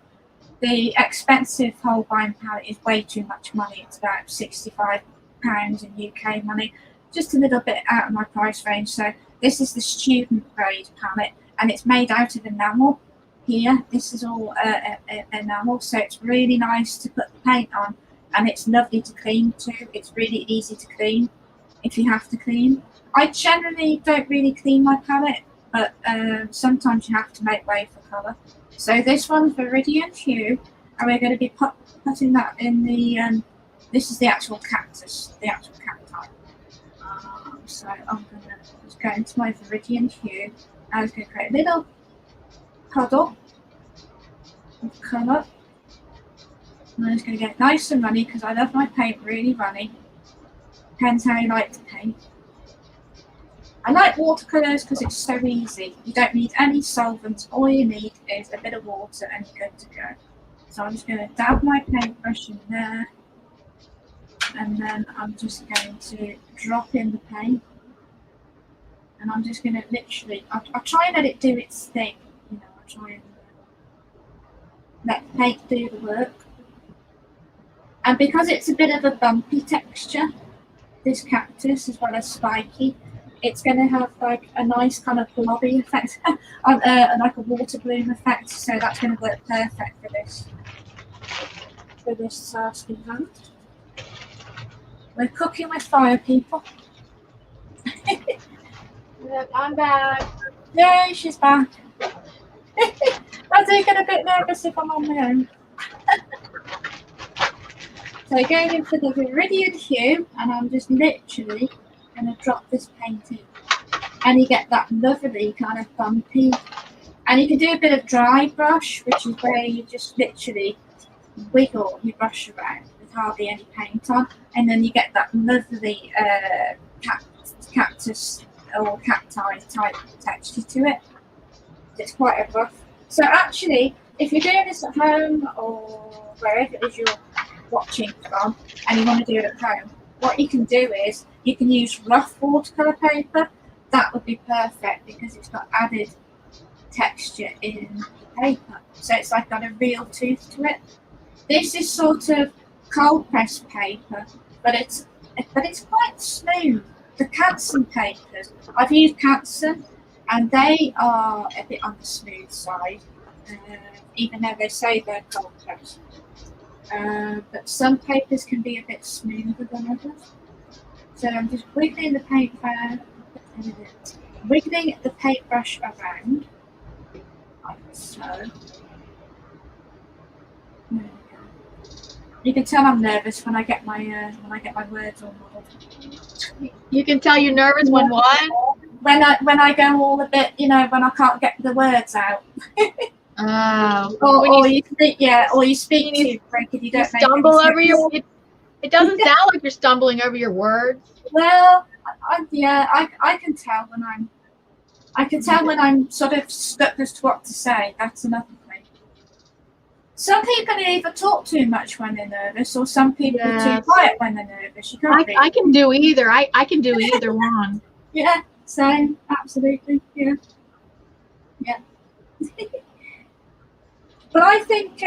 the expensive Holbein palette is way too much money. It's about £65 in UK money, just a little bit out of my price range. So this is the student grade palette, and it's made out of enamel. Here, this is all enamel, so it's really nice to put the paint on, and it's lovely to clean too. It's really easy to clean if you have to clean. I generally don't really clean my palette, but sometimes you have to make way for colour. So this one's Viridian Hue, and we're going to be putting that in the, this is the actual cactus, the actual cacti. So I'm going to just go into my Viridian Hue, and I'm going to create a little puddle of colour. And I'm just going to get nice and runny, because I love my paint really runny. Depends how you like to paint. I like watercolors because it's so easy. You don't need any solvents. All you need is a bit of water and you're good to go. So I'm just going to dab my paintbrush in there, and then I'm just going to drop in the paint, and I'm just going to literally, I'll try and let it do its thing. You know, I'll try and let the paint do the work. And because it's a bit of a bumpy texture, this cactus, as well as spiky, it's going to have like a nice kind of blobby effect, like a water bloom effect. So that's going to work perfect for this task in hand. We're cooking with fire, people. I'm back. Yay, she's back. I do get a bit nervous if I'm on my own. So going in for the Viridian Hue, and I'm just literally going to drop this paint in, and you get that lovely kind of bumpy. And you can do a bit of dry brush, which is where you just literally wiggle your brush around with hardly any paint on, and then you get that lovely cactus or cacti type texture to it. It's quite a rough. So actually, if you're doing this at home or wherever it is you're watching from and you want to do it at home, what you can do is you can use rough watercolor paper. That would be perfect because it's got added texture in the paper, so it's like got a real tooth to it. This is sort of cold pressed paper, but it's quite smooth. The Canson papers, I've used Canson, and they are a bit on the smooth side, even though they say they're cold pressed. But some papers can be a bit smoother than others. So I'm just wiggling the wiggling the paintbrush around, like so. There we go. You can tell I'm nervous when I get my words all muddled. You can tell you're nervous when what? When I go all a bit, you know, when I can't get the words out. Oh. Or you speak too quick and you don't stumble over your. It doesn't sound like you're stumbling over your words. Well, I can tell when I'm sort of stuck as to what to say. That's another thing. Some people either talk too much when they're nervous, or some people are too quiet when they're nervous. You can't I can do either. I can do either one. Yeah, same. Absolutely. Yeah. Yeah. But I think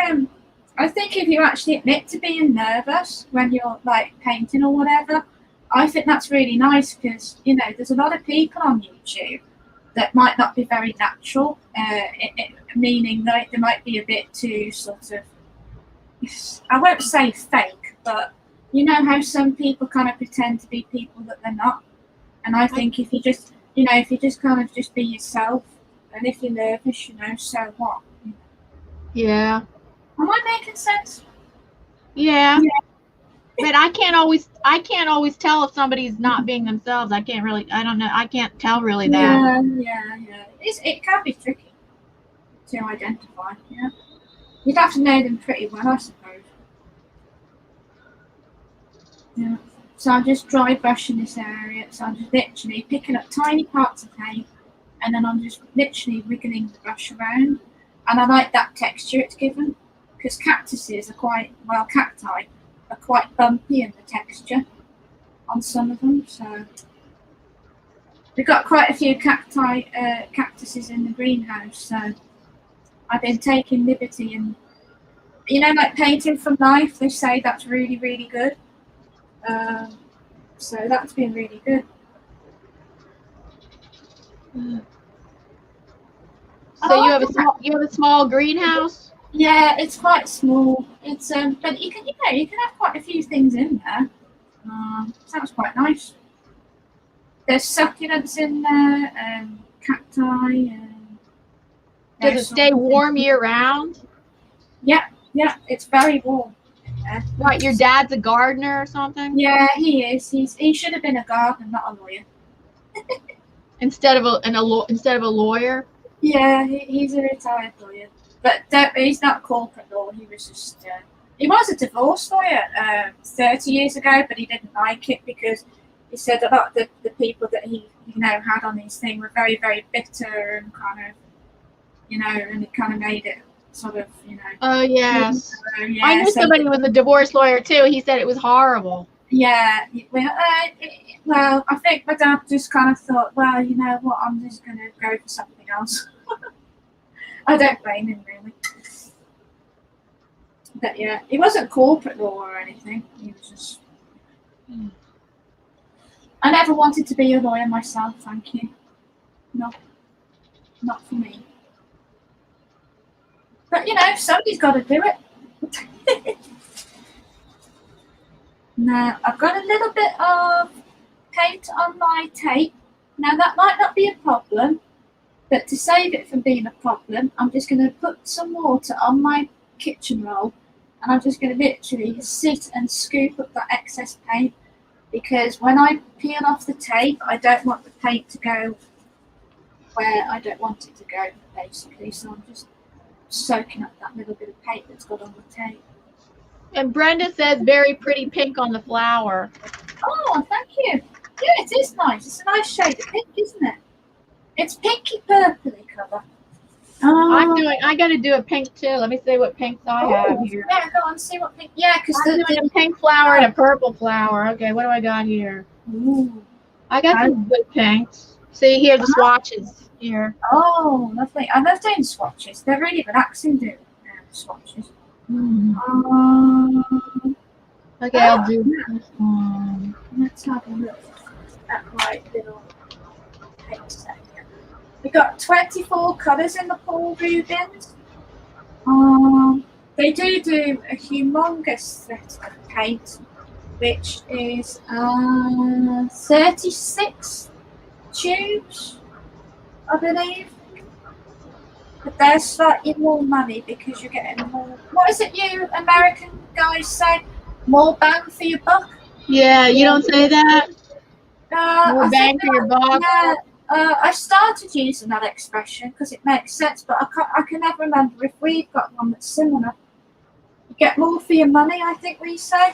if you actually admit to being nervous when you're like painting or whatever, I think that's really nice, because you know there's a lot of people on YouTube that might not be very natural, meaning that they might be a bit too sort of, I won't say fake, but you know how some people kind of pretend to be people that they're not. And I think if you just kind of just be yourself, and if you're nervous, you know, so what? Yeah. Am I making sense? Yeah. But I can't always tell if somebody's not being themselves. I don't know. I can't tell really that. Yeah. It can be tricky to identify. Yeah. You'd have to know them pretty well, I suppose. Yeah. So I'm just dry brushing this area. So I'm just literally picking up tiny parts of paint, and then I'm just literally wiggling the brush around. And I like that texture it's given, because cacti are quite bumpy in the texture on some of them. So we've got quite a few cactuses in the greenhouse. So I've been taking liberty, and you know, like painting from life, they say that's really, really good. So that's been really good. So you have a small greenhouse? Yeah, it's quite small. It's but you can have quite a few things in there. Sounds quite nice. There's succulents in there, cacti. Does it stay warm year round? Yeah, it's very warm in there. What, your dad's a gardener or something? Yeah, he is. He should have been a gardener, not a lawyer. Instead of a lawyer? Yeah, he's a retired lawyer, but he's not corporate law. He was just he was a divorce lawyer 30 years ago, but he didn't like it because he said a lot of the people that he had on his thing were very, very bitter and kind of, and it kind of made it sort of, Oh yes. So, yeah, I knew somebody who was a divorce lawyer too. He said it was horrible. Yeah, well, I think my dad just kind of thought, well, you know what, I'm just going to go for something else. I don't blame him, really. But yeah, he wasn't corporate law or anything. He was just... I never wanted to be a lawyer myself, thank you. Not for me. But, somebody's got to do it. Now, I've got a little bit of paint on my tape. Now, that might not be a problem, but to save it from being a problem, I'm just going to put some water on my kitchen roll, and I'm just going to literally sit and scoop up that excess paint, because when I peel off the tape, I don't want the paint to go where I don't want it to go, basically. So I'm just soaking up that little bit of paint that's got on the tape. And Brenda says very pretty pink on the flower. Oh, thank you. Yeah, it is nice. It's a nice shade of pink, isn't it? It's pinky purpley colour. I got to do a pink too. Let me see what pinks I have here. Yeah, go on, see what pink. Yeah, because I'm doing a pink flower and a purple flower. Okay, what do I got here? Ooh. I got some good pinks. See here, the swatches here. Oh, lovely. I love doing swatches. They're really relaxing doing swatches. Okay, I'll do this one. Let's have a look at my little paint set here. We've got 24 colours in the Paul Rubens. They do a humongous set of paint, which is 36 tubes, I believe. but they're slightly more money because you're getting more. What is it you American guys say? More bang for your buck? Yeah, you don't say that? More I bang think for your buck? yeah, I started using that expression because it makes sense, but I can never remember if we've got one that's similar. You get more for your money, I think we say.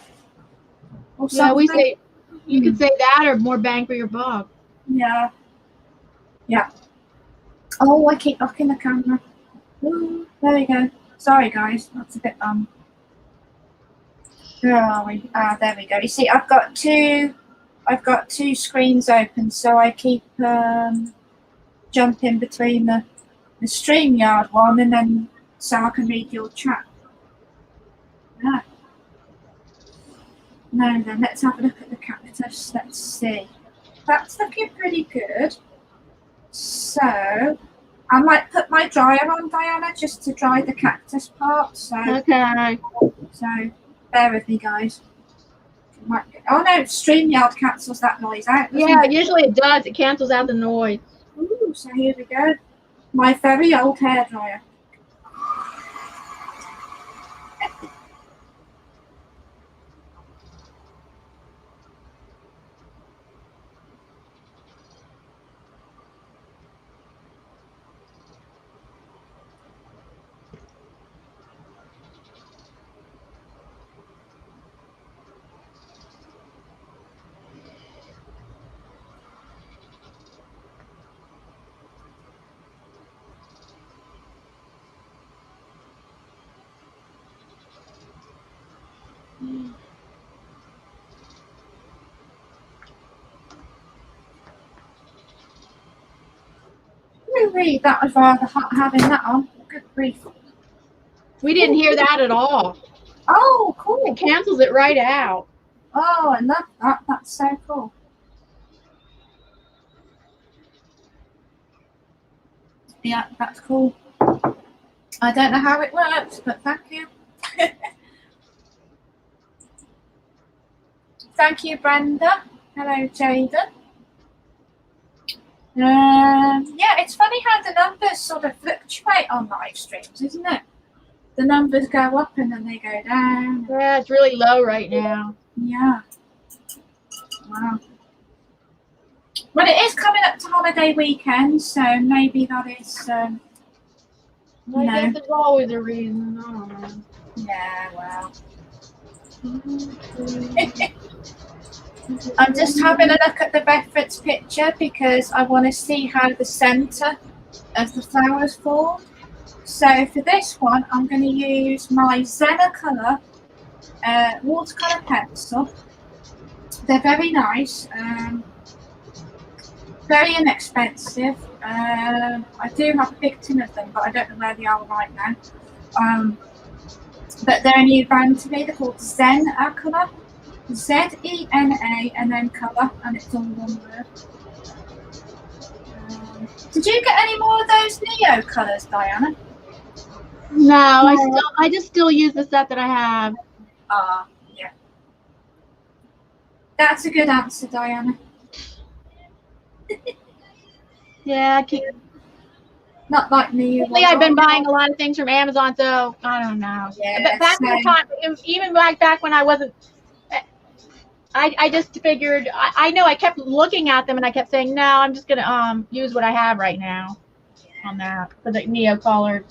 Or Yeah, we something. say, you could say that or more bang for your buck. Yeah. Yeah. Oh, I keep knocking the camera. Ooh, there we go. Sorry, guys. That's a bit, where are we? Ah, there we go. You see, I've got two screens open, so I keep, jumping between the StreamYard one and then so I can read your chat. Yeah. Now then, let's have a look at the cactus. Let's see. That's looking pretty good. So I might put my dryer on, Diana, just to dry the cactus part. So Okay. So bear with me, guys. Oh no, StreamYard cancels that noise out. Yeah, It? usually it does. It cancels out the noise. Ooh, so here we go. My very old hairdryer. Really, that was rather hot having that on. Good grief. We didn't hear that at all. Oh, cool. It cancels it right out. Oh, I love that. That's so cool. Yeah, that's cool. I don't know how it works, but thank you. Thank you, Brenda. Hello, Jaden. Yeah, it's funny how the numbers sort of fluctuate on live streams, isn't it? The numbers go up and then they go down. Yeah, it's really low right now. Yeah. Wow. Well, it is coming up to holiday weekend, so maybe that is. I guess there's always a reason. I don't know. Yeah, well. I'm just having a look at the reference picture because I want to see how the centre of the flowers form. So for this one, I'm going to use my Watercolor watercolor pencil. They're very nice, very inexpensive. I do have a big tin of them, but I don't know where they are right now. But they're a new brand to me. They're called Acrylic. Z-E-N-A and then colour, and it's all one word. Did you get any more of those Neo colours, Diana? No, I just still use the set that I have. Yeah. That's a good answer, Diana. Yeah, I keep. Not like me. Lately, I've been buying a lot of things from Amazon, so I don't know. Yeah, but back in the time, even back when I wasn't, I just figured. I know I kept looking at them and I kept saying, no, I'm just gonna use what I have right now on that for the Neo colored.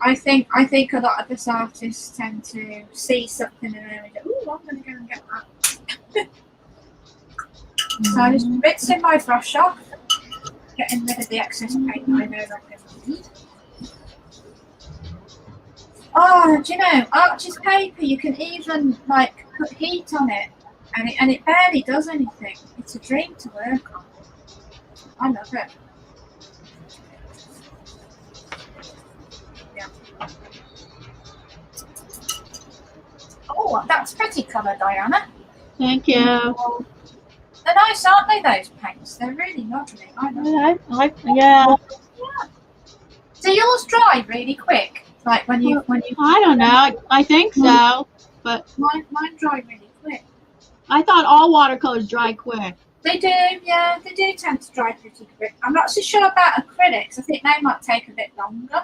I think a lot of us artists tend to see something and then we go, "Ooh, I'm gonna go and get that." So I'm just rinsing my brush off, getting rid of the excess paint that I know that I don't need. Oh, do you know, Archie's paper? You can even like put heat on it, and it barely does anything. It's a dream to work on. I love it. Yeah. Oh, that's pretty colour, Diana. Thank you. They're nice, aren't they? Those paints. They're really lovely. I love them. Yeah. Do yours dry really quick? Like when you I don't know. I think so, but mine dry really quick. I thought all watercolors dry quick. They do, yeah, they do tend to dry pretty quick. I'm not so sure about acrylics. I think they might take a bit longer.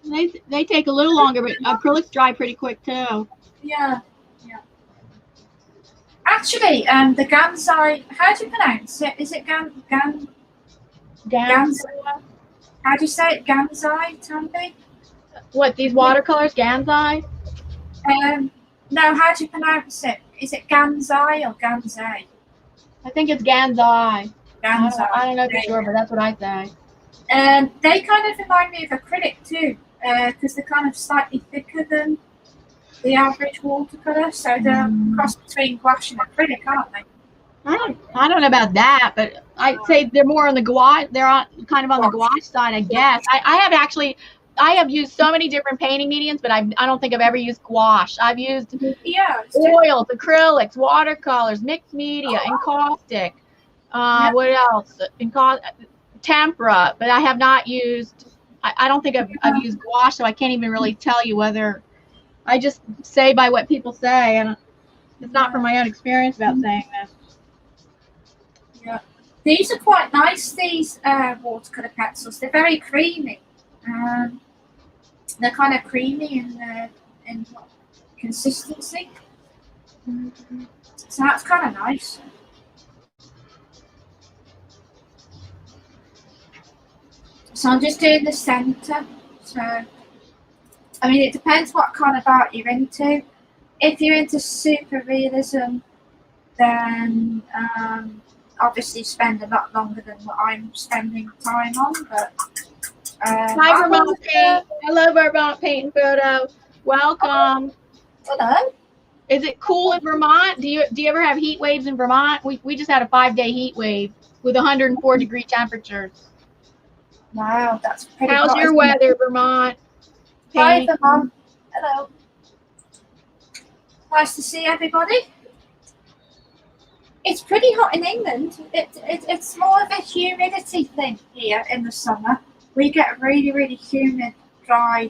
They take a little longer, but acrylics dry pretty quick too. Yeah, yeah. Actually, the Gansai, how do you pronounce it? Is it Gansai? How do you say it? Gansai, Tambi? What, these watercolors, Gansai? No, how do you pronounce it? Is it Gansai or Gansai? I think it's Gansai. Gansai. I don't know for sure, but that's what I say. They kind of remind me of acrylic too, because they're kind of slightly thicker than the average watercolor, so they're cross between gouache and acrylic, aren't they? I don't know about that, but I'd say they're more on the gouache. They're kind of on the gouache side, I guess. I have used so many different painting mediums, but I don't think I've ever used gouache. I've used oils, acrylics, watercolors, mixed media, encaustic. What else? Tempera, but I have not used. I don't think I've used gouache, so I can't even really tell you whether. I just say by what people say, and it's not from my own experience about saying this. Yeah, these are quite nice. These watercolor pencils. They're very creamy. They're kind of creamy in consistency. So that's kind of nice. So I'm just doing the center. So, I mean, it depends what kind of art you're into. If you're into super realism, then obviously spend a lot longer than what I'm spending time on. But hi, Vermont Paint. I love Vermont Paint and Photo. Welcome. Hello. Is it cool in Vermont? Do you ever have heat waves in Vermont? We just had a 5-day heat wave with 104-degree temperatures. Wow, that's pretty hot. How's your weather, Vermont? Hi, Vermont. Hello. Nice to see everybody. It's pretty hot in England. It's more of a humidity thing here in the summer. We get really, really humid, dry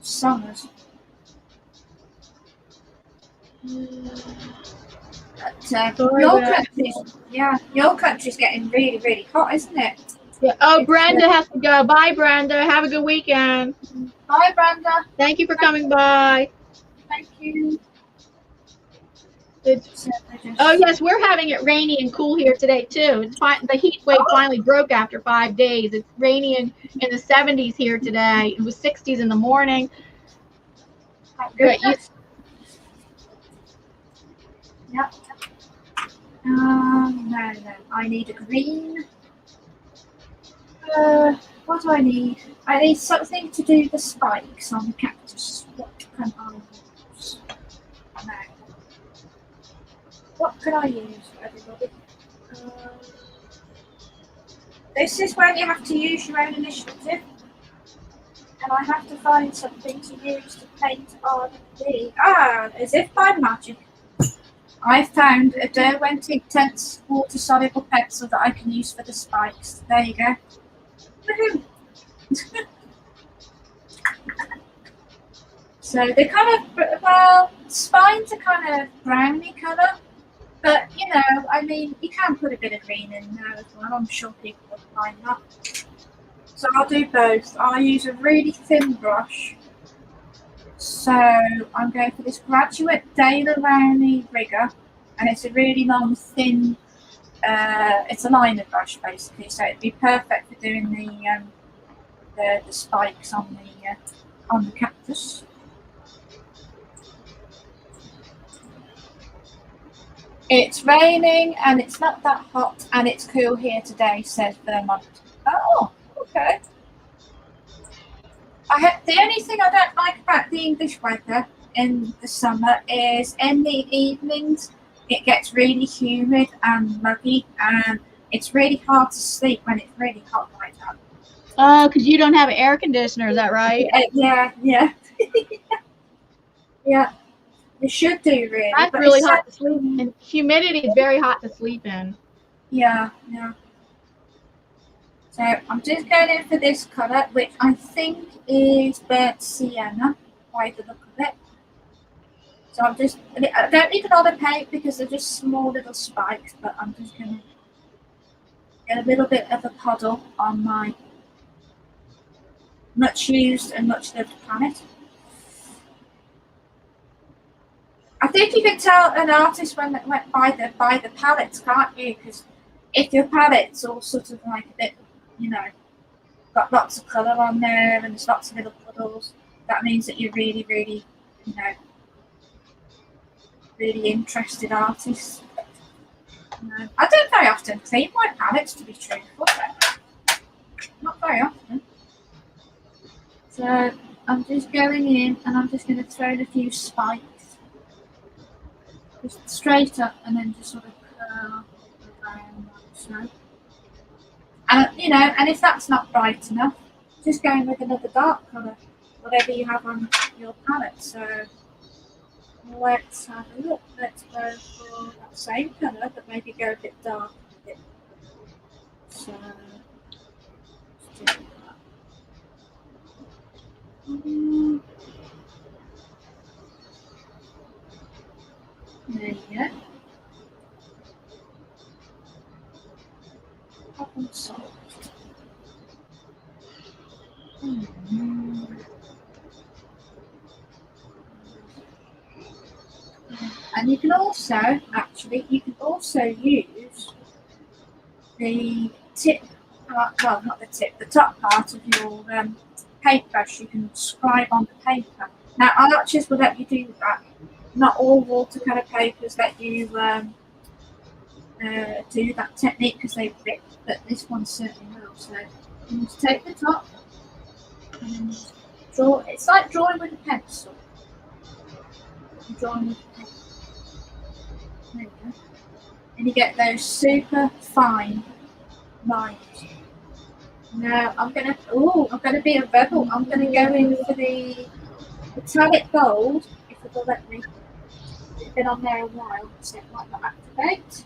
summers. But your country's getting really, really hot, isn't it? Yeah. Oh, Brenda has to go. Bye, Brenda. Have a good weekend. Bye, Brenda. Thank you for coming by. Thank you. Oh yes, we're having it rainy and cool here today too. It's fine. The heat wave finally broke after 5 days. It's rainy in the 70s here today. It was 60s in the morning. Yep. No. I need a green. What do I need? I need something to do the spikes on the cactus. What can I use? No. What can I use, everybody? This is when you have to use your own initiative. And I have to find something to use to paint on the... as if by magic, I found a Derwent Intense water-soluble pencil that I can use for the spikes. There you go. Woohoo! So they're kind of, well, spines are kind of browny colour. But, you know, I mean, you can put a bit of green in there as well. I'm sure people will find that. So I'll do both. I'll use a really thin brush. So I'm going for this Graduate Daler Rowney rigger. And it's a really long, thin, it's a liner brush, basically. So it'd be perfect for doing the spikes on the cactus. It's raining and it's not that hot and it's cool here today, says Vermont. Oh, okay. The only thing I don't like about the English weather in the summer is in the evenings it gets really humid and muggy and it's really hard to sleep when it's really hot like that. Oh, because you don't have an air conditioner, is that right? Yeah. Yeah. You should do, really. That's really hot to sleep in. And humidity is very hot to sleep in. Yeah. So I'm just going in for this colour, which I think is burnt sienna, by the look of it. So I don't need another paint because they're just small little spikes, but I'm just going to get a little bit of a puddle on my much used and much loved palette. I think you can tell an artist when they went by the palettes, can't you? Because if your palette's all sort of like a bit, you know, got lots of colour on there and there's lots of little puddles, that means that you're really, really, you know, really interested artist. I don't very often clean my palettes, to be truthful, but not very often. So I'm just going in and I'm just going to throw in a few spikes, just straight up, and then just sort of curl around like so. And you know, and if that's not bright enough, just go in with another dark colour, whatever you have on your palette. So let's have a look. Let's go for that same colour, but maybe go a bit darker. So let's do that. There you go. Problem solved. And you can also, actually, you can also use the tip part, well, not the tip, the top part of your paintbrush. You can scribe on the paper. Now, arches will let you do that. Not all watercolor papers let you do that technique because they rip, but this one certainly will. So you just take the top and draw. It's like drawing with a pencil. You're drawing with a pencil. There you go. And you get those super fine lines. Now I'm gonna be a rebel. I'm gonna go in for the metallic gold, if it'll let me. It's been on there a while, so it might not activate.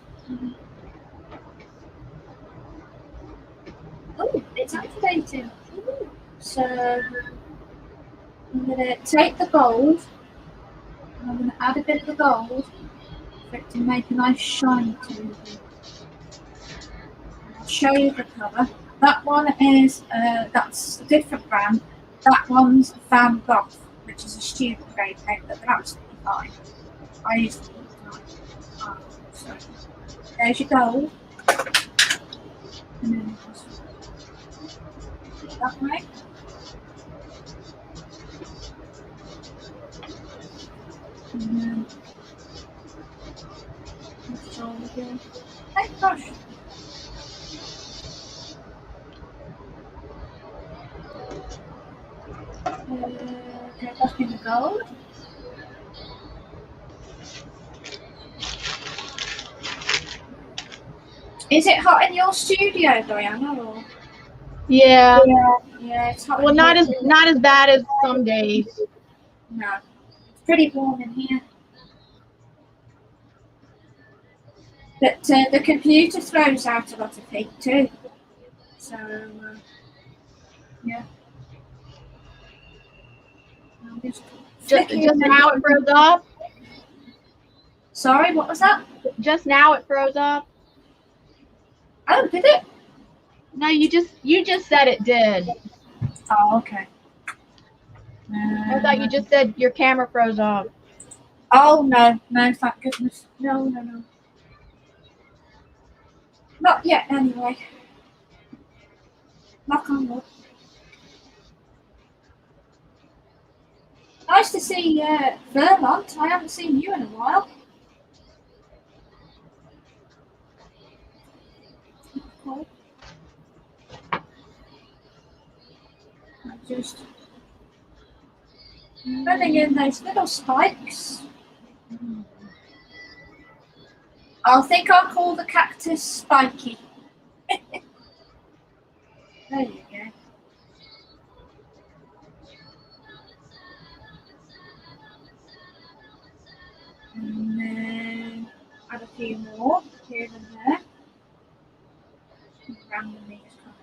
Oh, it's activating. Ooh. So I'm gonna take the gold and I'm gonna add a bit of the gold for it to make a nice shine to it. I'll show you the colour. That one is that's a different brand. That one's Van Gogh, which is a student grade paint, but they're absolutely fine. I use them all the time. So there's your gold. And then just that way. And then that's all we do. Paintbrush. Go back in the gold. Is it hot in your studio, Diana? Or? Yeah. Yeah, it's hot. Well, not as bad as some days. No, it's pretty warm in here. But the computer throws out a lot of heat too. So yeah. Just now it froze up. Sorry, what was that? Just now it froze up. Oh, did it? No, you just said it did. Oh, okay. I thought you just said your camera froze up. Oh no, thank goodness. No. Not yet, anyway. Knock on wood. Nice to see Vermont. I haven't seen you in a while. Okay. I'm just running in those little spikes. I think I'll call the cactus Spiky. There you go. And then add a few more here and there. Randomly just kind of.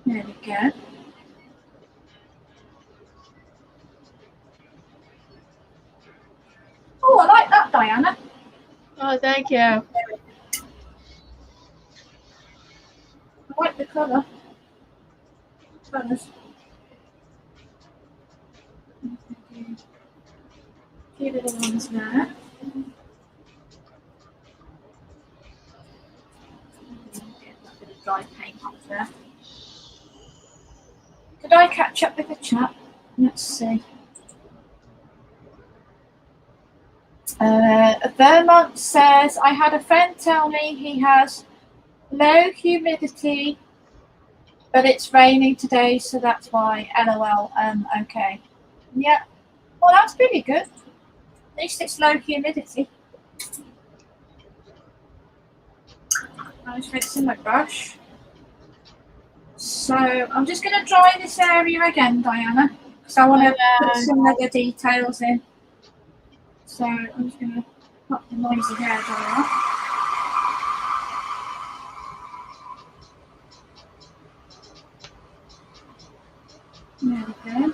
There we go. Oh, I like that, Diana. Oh, thank you. I like the colour. colours. A few little ones there. Get that bit of dry paint off there. Did I catch up with the chat? Let's see. Vermont says, I had a friend tell me he has low humidity, but it's raining today, so that's why. LOL. Okay. Yeah. Well, that's pretty good. At least it's low humidity. I was rinsing my brush. So I'm just going to dry this area again, Diana, because I want to put some other details in. So I'm just going to pop the noisy hair dryer off. There we go.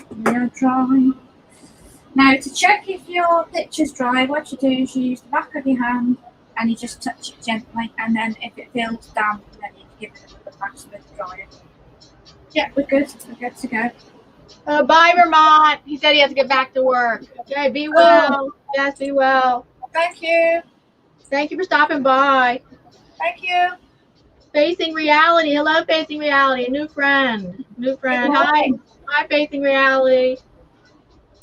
They are dry. Now, to check if your picture's dry, what you do is you use the back of your hand and you just touch it gently, and then if it feels damp, then you give it a pass with the dryer. Yeah, we're good. We're good to go. Bye, Vermont. He said he has to get back to work. Okay, be well. Yes, be well. Thank you. Thank you for stopping by. Thank you. Facing Reality. Hello, Facing Reality. A new friend. New friend. Hi. Hi, Facing Reality.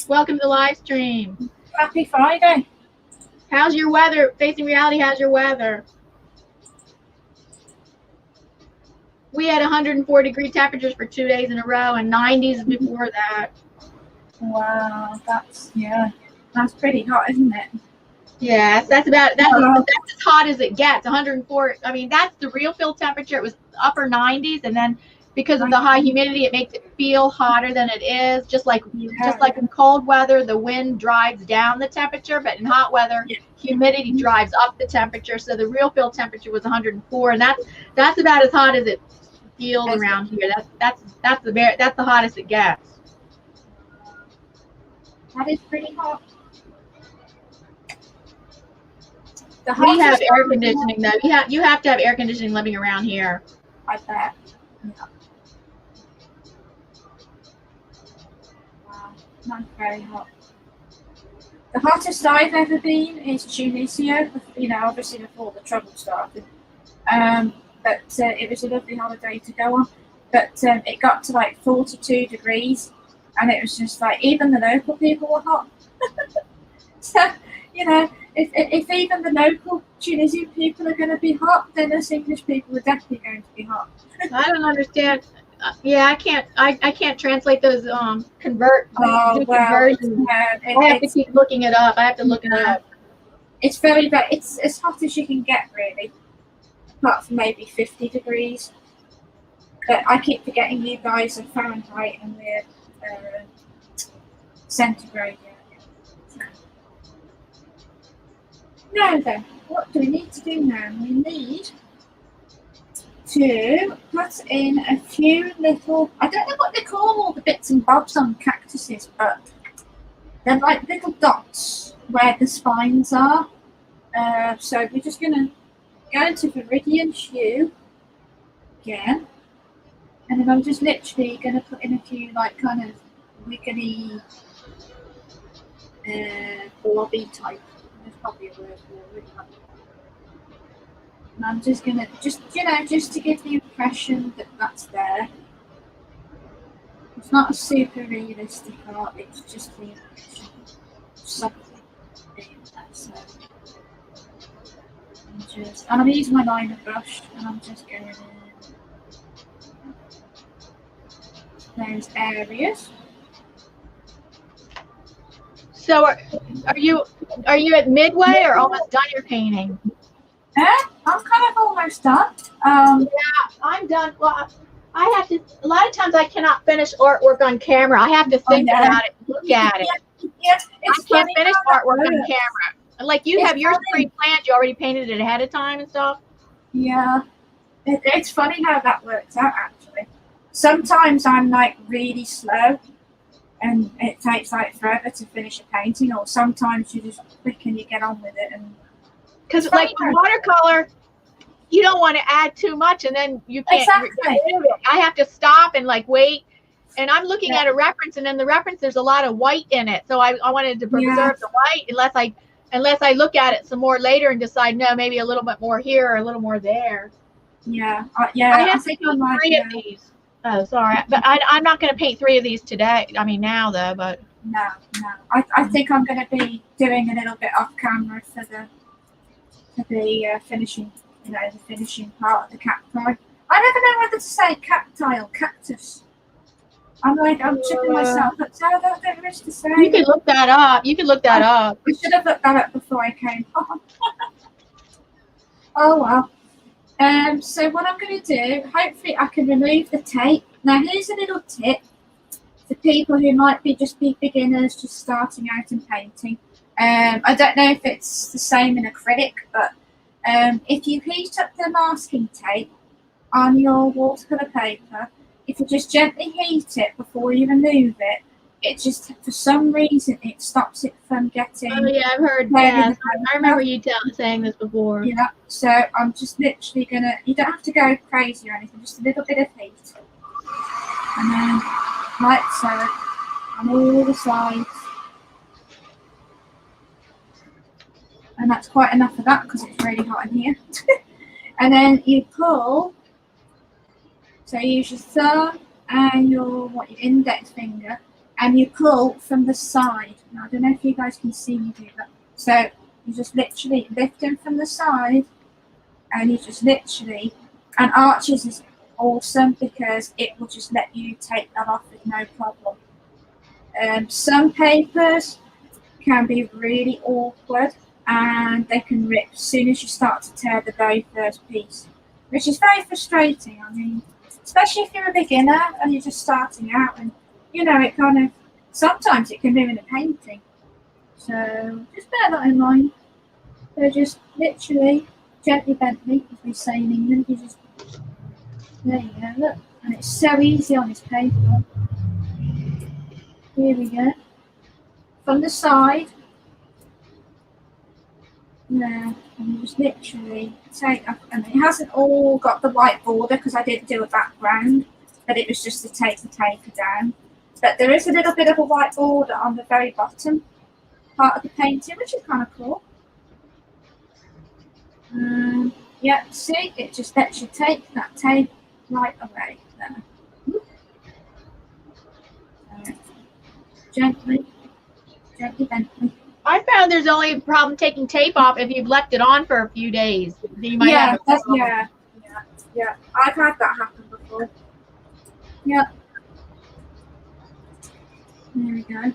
Welcome to the live stream. Happy Friday. How's your weather? Facing Reality, how's your weather? We had 104-degree temperatures for 2 days in a row and 90s before that. Wow, that's pretty hot, isn't it? Yes, that's as hot as it gets. 104. I mean, that's the real field temperature. It was upper 90s, and then because of the high humidity, it makes it feel hotter than it is. Just like in cold weather, the wind drives down the temperature, but in hot weather, humidity drives up the temperature. So the real field temperature was 104, and that's about as hot as it feels around here. That's the hottest it gets. That is pretty hot. We have air conditioning though. You have to have air conditioning living around here. I bet. Yeah. Wow, that's very hot. The hottest I've ever been is Tunisia. You know, obviously before the trouble started. But it was a lovely holiday to go on. But it got to like 42 degrees, and it was just like even the local people were hot. So you know. If even the local Tunisian people are going to be hot, then us English people are definitely going to be hot. I don't understand. Yeah, I can't translate those conversions. I have to keep looking it up. I have to look it up. It's it's as hot as you can get, really, apart from maybe 50 degrees. But I keep forgetting you guys are Fahrenheit and we're centigrade. Now then, what do we need to do now? We need to put in a few little, I don't know what they call all the bits and bobs on cactuses, but they're like little dots where the spines are. So we're just going to go into Viridian Hue again, and then I'm just literally going to put in a few like kind of wiggly blobby type. There's probably a word for it. And I'm just gonna just to give the impression that that's there. It's not a super realistic art, it's just the impression of something being there. So I'm gonna use my liner brush and I'm just going in those areas. So are you at midway or almost done your painting? Huh? I'm kind of almost done. Yeah, I'm done. Well, I have to. A lot of times I cannot finish artwork on camera. I have to think about it, look at it. Yeah, I can't finish artwork on camera. Like you have yours pre-planned. You already painted it ahead of time and stuff. Yeah, it's funny how that works out. Actually, sometimes I'm like really slow, and it takes like forever to finish a painting. Or sometimes you just quick and you get on with it. And because like with watercolor, you don't want to add too much, and then you can't. Exactly. I have to stop and like wait. And I'm looking at a reference, and in the reference, there's a lot of white in it. So I wanted to preserve the white, unless I look at it some more later and decide, no, maybe a little bit more here or a little more there. Yeah, I think I like 3 of these. Oh, sorry, but I'm not going to paint 3 of these today. I mean now though, but no. I think I'm going to be doing a little bit off camera for the finishing, the finishing part of the cacti. I never know whether to say cacti or cactus. I'm tripping myself. That's how I don't wish to say. You can look that up. I should have looked that up before I came on. Oh well. So what I'm going to do, hopefully I can remove the tape. Now here's a little tip for people who might be beginners, just starting out in painting. I don't know if it's the same in acrylic, but if you heat up the masking tape on your watercolor paper, if you just gently heat it before you remove it, it just, for some reason, it stops it from getting... Oh yeah, I've heard that. I remember you saying this before. Yeah, so I'm just literally going to... You don't have to go crazy or anything, just a little bit of heat. And then, like so, on all the sides. And that's quite enough of that because it's really hot in here. And then you pull... So you use your thumb and your index finger, and you pull from the side. Now I don't know if you guys can see me do that. So you just literally lift them from the side, and you just literally. And Arches is awesome because it will just let you take that off with no problem. Some papers can be really awkward, and they can rip as soon as you start to tear the very first piece, which is very frustrating. I mean, especially if you're a beginner and you're just starting out, and it kind of, sometimes it can ruin a painting. So just bear that in mind. So just literally, gently bently, as we say in England, you just, there you go, look. And it's so easy on this paper. Here we go. From the side, there, and you just literally take up, and it hasn't all got the white border because I didn't do a background, but it was just to take the paper down. But there is a little bit of a white border on the very bottom part of the painting, which is kind of cool. Yeah, see, it just lets you take that tape right away there. Gently, gently. I found there's only a problem taking tape off if you've left it on for a few days. You might have a problem. Yeah. I've had that happen before. Yeah. There we go. I'm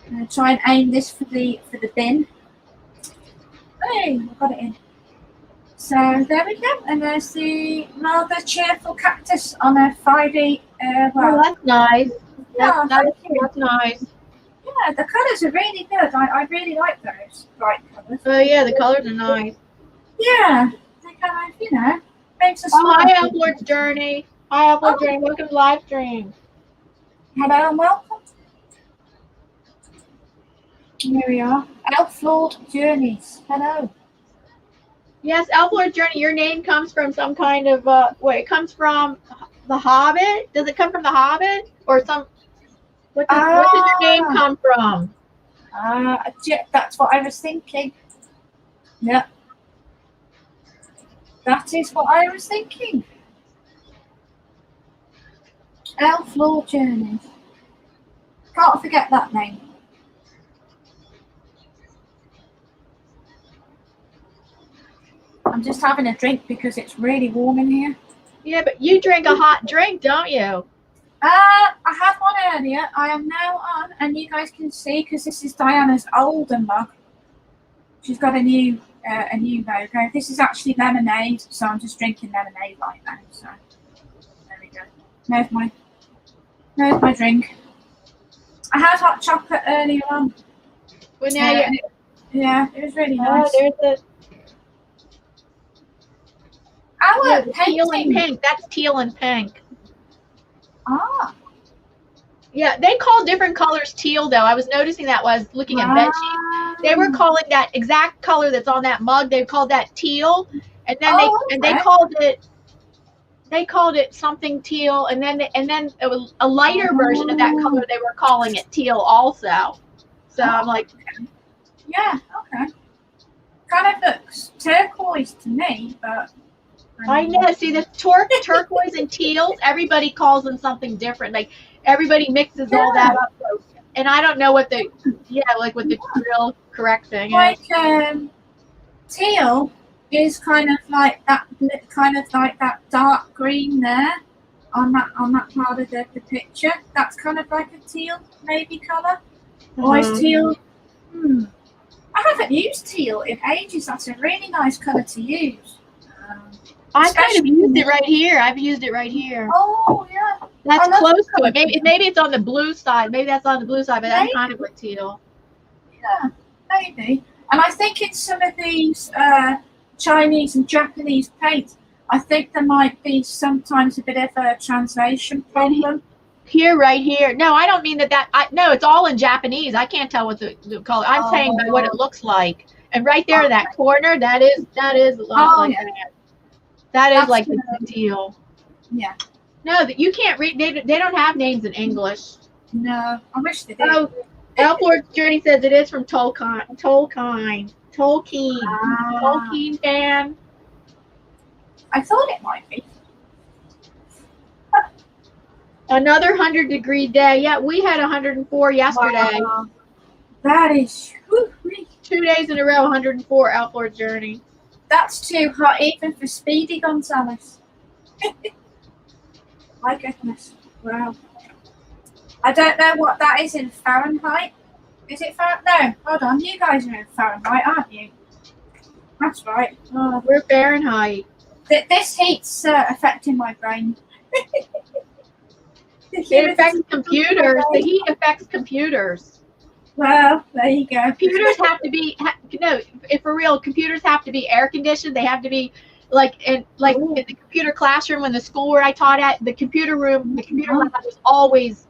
gonna try and aim this for the bin. Hey, I got it in. So there we go, and there's the rather cheerful cactus on a Friday. Oh, that's nice. Yeah, That's nice. Yeah, the colours are really good. I really like those bright colours. Oh yeah, the colors are nice. Yeah, they kind of, makes us smile. Hi, Upward's Journey. Hi, Upward's Journey. Welcome to live stream. Hello and welcome. Here we are. Elf-Lord Journeys. Hello. Yes, Elf-Lord Journey. Your name comes from some kind of it comes from The Hobbit. Does it come from The Hobbit or some? What does your name come from? That's what I was thinking. Yeah. That is what I was thinking. Elf-Lord Journeys. Can't forget that name. I'm just having a drink because it's really warm in here. Yeah, but you drink a hot drink, don't you? I had one earlier. I am now on, and you guys can see because this is Diana's older mug. She's got a new a new logo. This is actually lemonade, so I'm just drinking lemonade right now. So there we go. There's my drink. I had hot chocolate earlier on. Well, now yeah, it was really nice. Oh, there's Our teal and painting. pink. That's teal and pink. Ah. Yeah, they call different colors teal, though. I was noticing that while I was looking at bed sheets. They were calling that exact color that's on that mug. They called that teal, and then they called it something teal, and then it was a lighter version of that color. They were calling it teal also. So I'm like, yeah, okay. Kind of looks turquoise to me, but I know. See, the turquoise and teals, everybody calls them something different. Like everybody mixes all that up. So, and I don't know what the what the real correct thing is. Like teal is kind of like that dark green there on that part of the picture. That's kind of like a teal maybe color. Or is teal? I haven't used teal in ages. That's a really nice color to use. I kind of used it right here. I've used it right here. Oh yeah. That's close to it. Maybe it's on the blue side. Maybe that's on the blue side, but that's kind of like teal. Yeah, maybe. And I think in some of these Chinese and Japanese paints, I think there might be sometimes a bit of a translation problem. Here, right here. No, I don't mean that. No, it's all in Japanese. I can't tell what the color. I'm saying by what it looks like. And right there, that corner, that is a lot like that. That is like the teal. Yeah. No, that you can't read. They don't have names in English. No, I wish they did. Oh, Alford's Journey says it is from Tolkien fan. I thought it might be. Another 100-degree day. Yeah, we had 104 yesterday. Wow. That is 2 days in a row, 104 Alford's Journey. That's too hot even for Speedy Gonzalez. My goodness. Wow. I don't know what that is in Fahrenheit. Is it Fahrenheit? No, hold on. You guys are in Fahrenheit, aren't you? That's right. Oh, we're Fahrenheit. This heat's affecting my brain. It affects computers. The heat affects computers. Well, there you go. Computers have to be if for real, computers have to be air conditioned. They have to be in the computer classroom in the school where I taught at. The computer room, the computer lab was always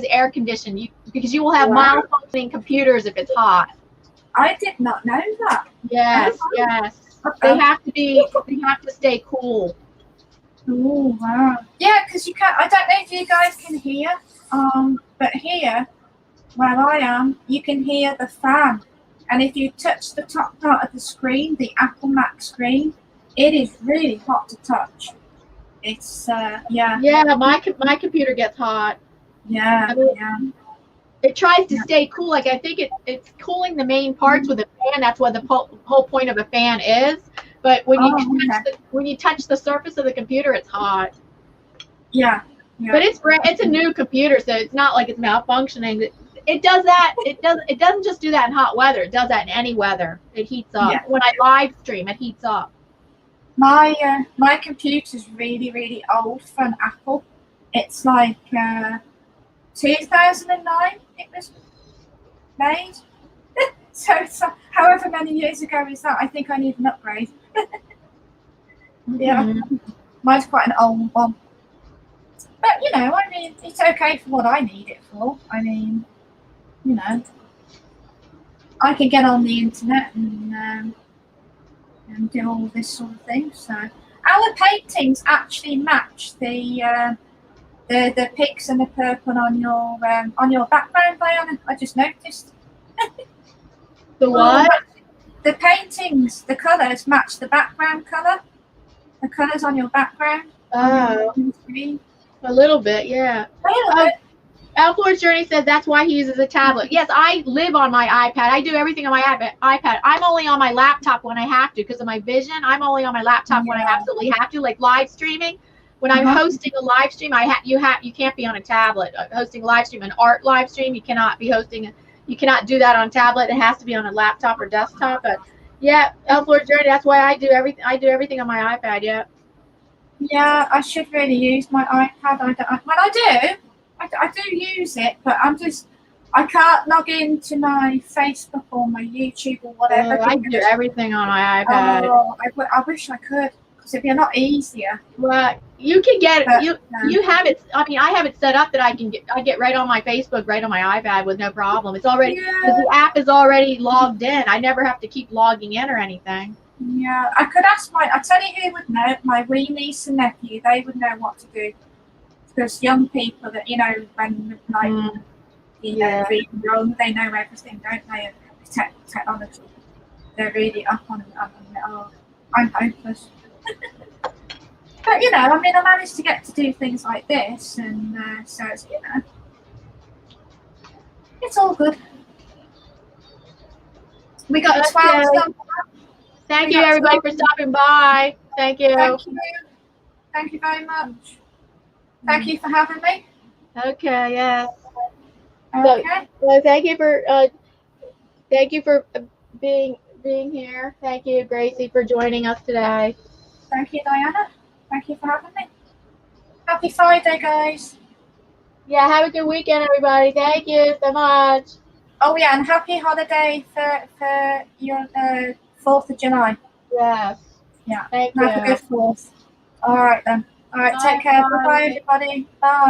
air conditioned. Because you will have malfunctioning computers if it's hot. I did not know that. Yes. They have to stay cool. Oh wow. Yeah, because you can't. I don't know if you guys can hear. But here, where I am, you can hear the fan. And if you touch the top part of the screen, the Apple Mac screen, it is really hot to touch. It's yeah. Yeah, my computer gets hot. Yeah. I mean, it tries to stay cool. Like I think it's cooling the main parts with a fan. That's what the whole point of a fan is. But when you touch the surface of the computer, it's hot. Yeah. But it's a new computer, so it's not like it's malfunctioning. It does that. It doesn't just do that in hot weather. It does that in any weather. It heats up. Yeah. When I live stream, it heats up. My computer's really, really old for an Apple. It's like 2009 it was made. So however many years ago is that, I think I need an upgrade. Yeah. Mine's quite an old one. But, I mean, it's okay for what I need it for. I mean, I can get on the internet and do all this sort of thing. So our paintings actually match the pinks and the purple on your background, Diana. I just noticed. The what? The paintings, the colours match the background colour. The colours on your background. Oh. A little bit, yeah. Alford's Journey says that's why he uses a tablet. Yes, I live on my iPad. I do everything on my iPad. I'm only on my laptop when I have to because of my vision. I'm only on my laptop when I absolutely have to, like live streaming. When I'm hosting a live stream, you can't be on a tablet. Hosting a live stream, an art live stream, you cannot be hosting. You cannot do that on a tablet. It has to be on a laptop or desktop. But Yeah, Elflore Journey. That's why I do everything. I do everything on my iPad. Yeah. Yeah, I should really use my iPad. I do use it, but I can't log into my Facebook or my YouTube or whatever. I do everything on my iPad. Oh, I wish I could, because it'd be a lot easier. Well, you can get But, you have it. I mean, I have it set up that I get right on my Facebook, right on my iPad with no problem. It's already the app is already logged in. I never have to keep logging in or anything. Yeah, I could ask I tell you who would know, my wee niece and nephew. They would know what to do, because young people that when being young, they know everything, don't they? And technology, they're really up on it. Oh, I'm hopeless. But I mean, I managed to get to do things like this, and so it's it's all good. We got 12. Thank you, everybody, for stopping by. Thank you. Thank you very much. Thank you for having me. Okay. Yes. Okay. So thank you for being here. Thank you, Gracie, for joining us today. Thank you, Diana. Thank you for having me. Happy Friday, guys. Yeah. Have a good weekend, everybody. Thank you so much. Oh yeah, and happy holiday for your 4th of July. Yes. Yeah. Thank you. Have a good 4th. All right then. All right. Take care. Bye, everybody. Bye.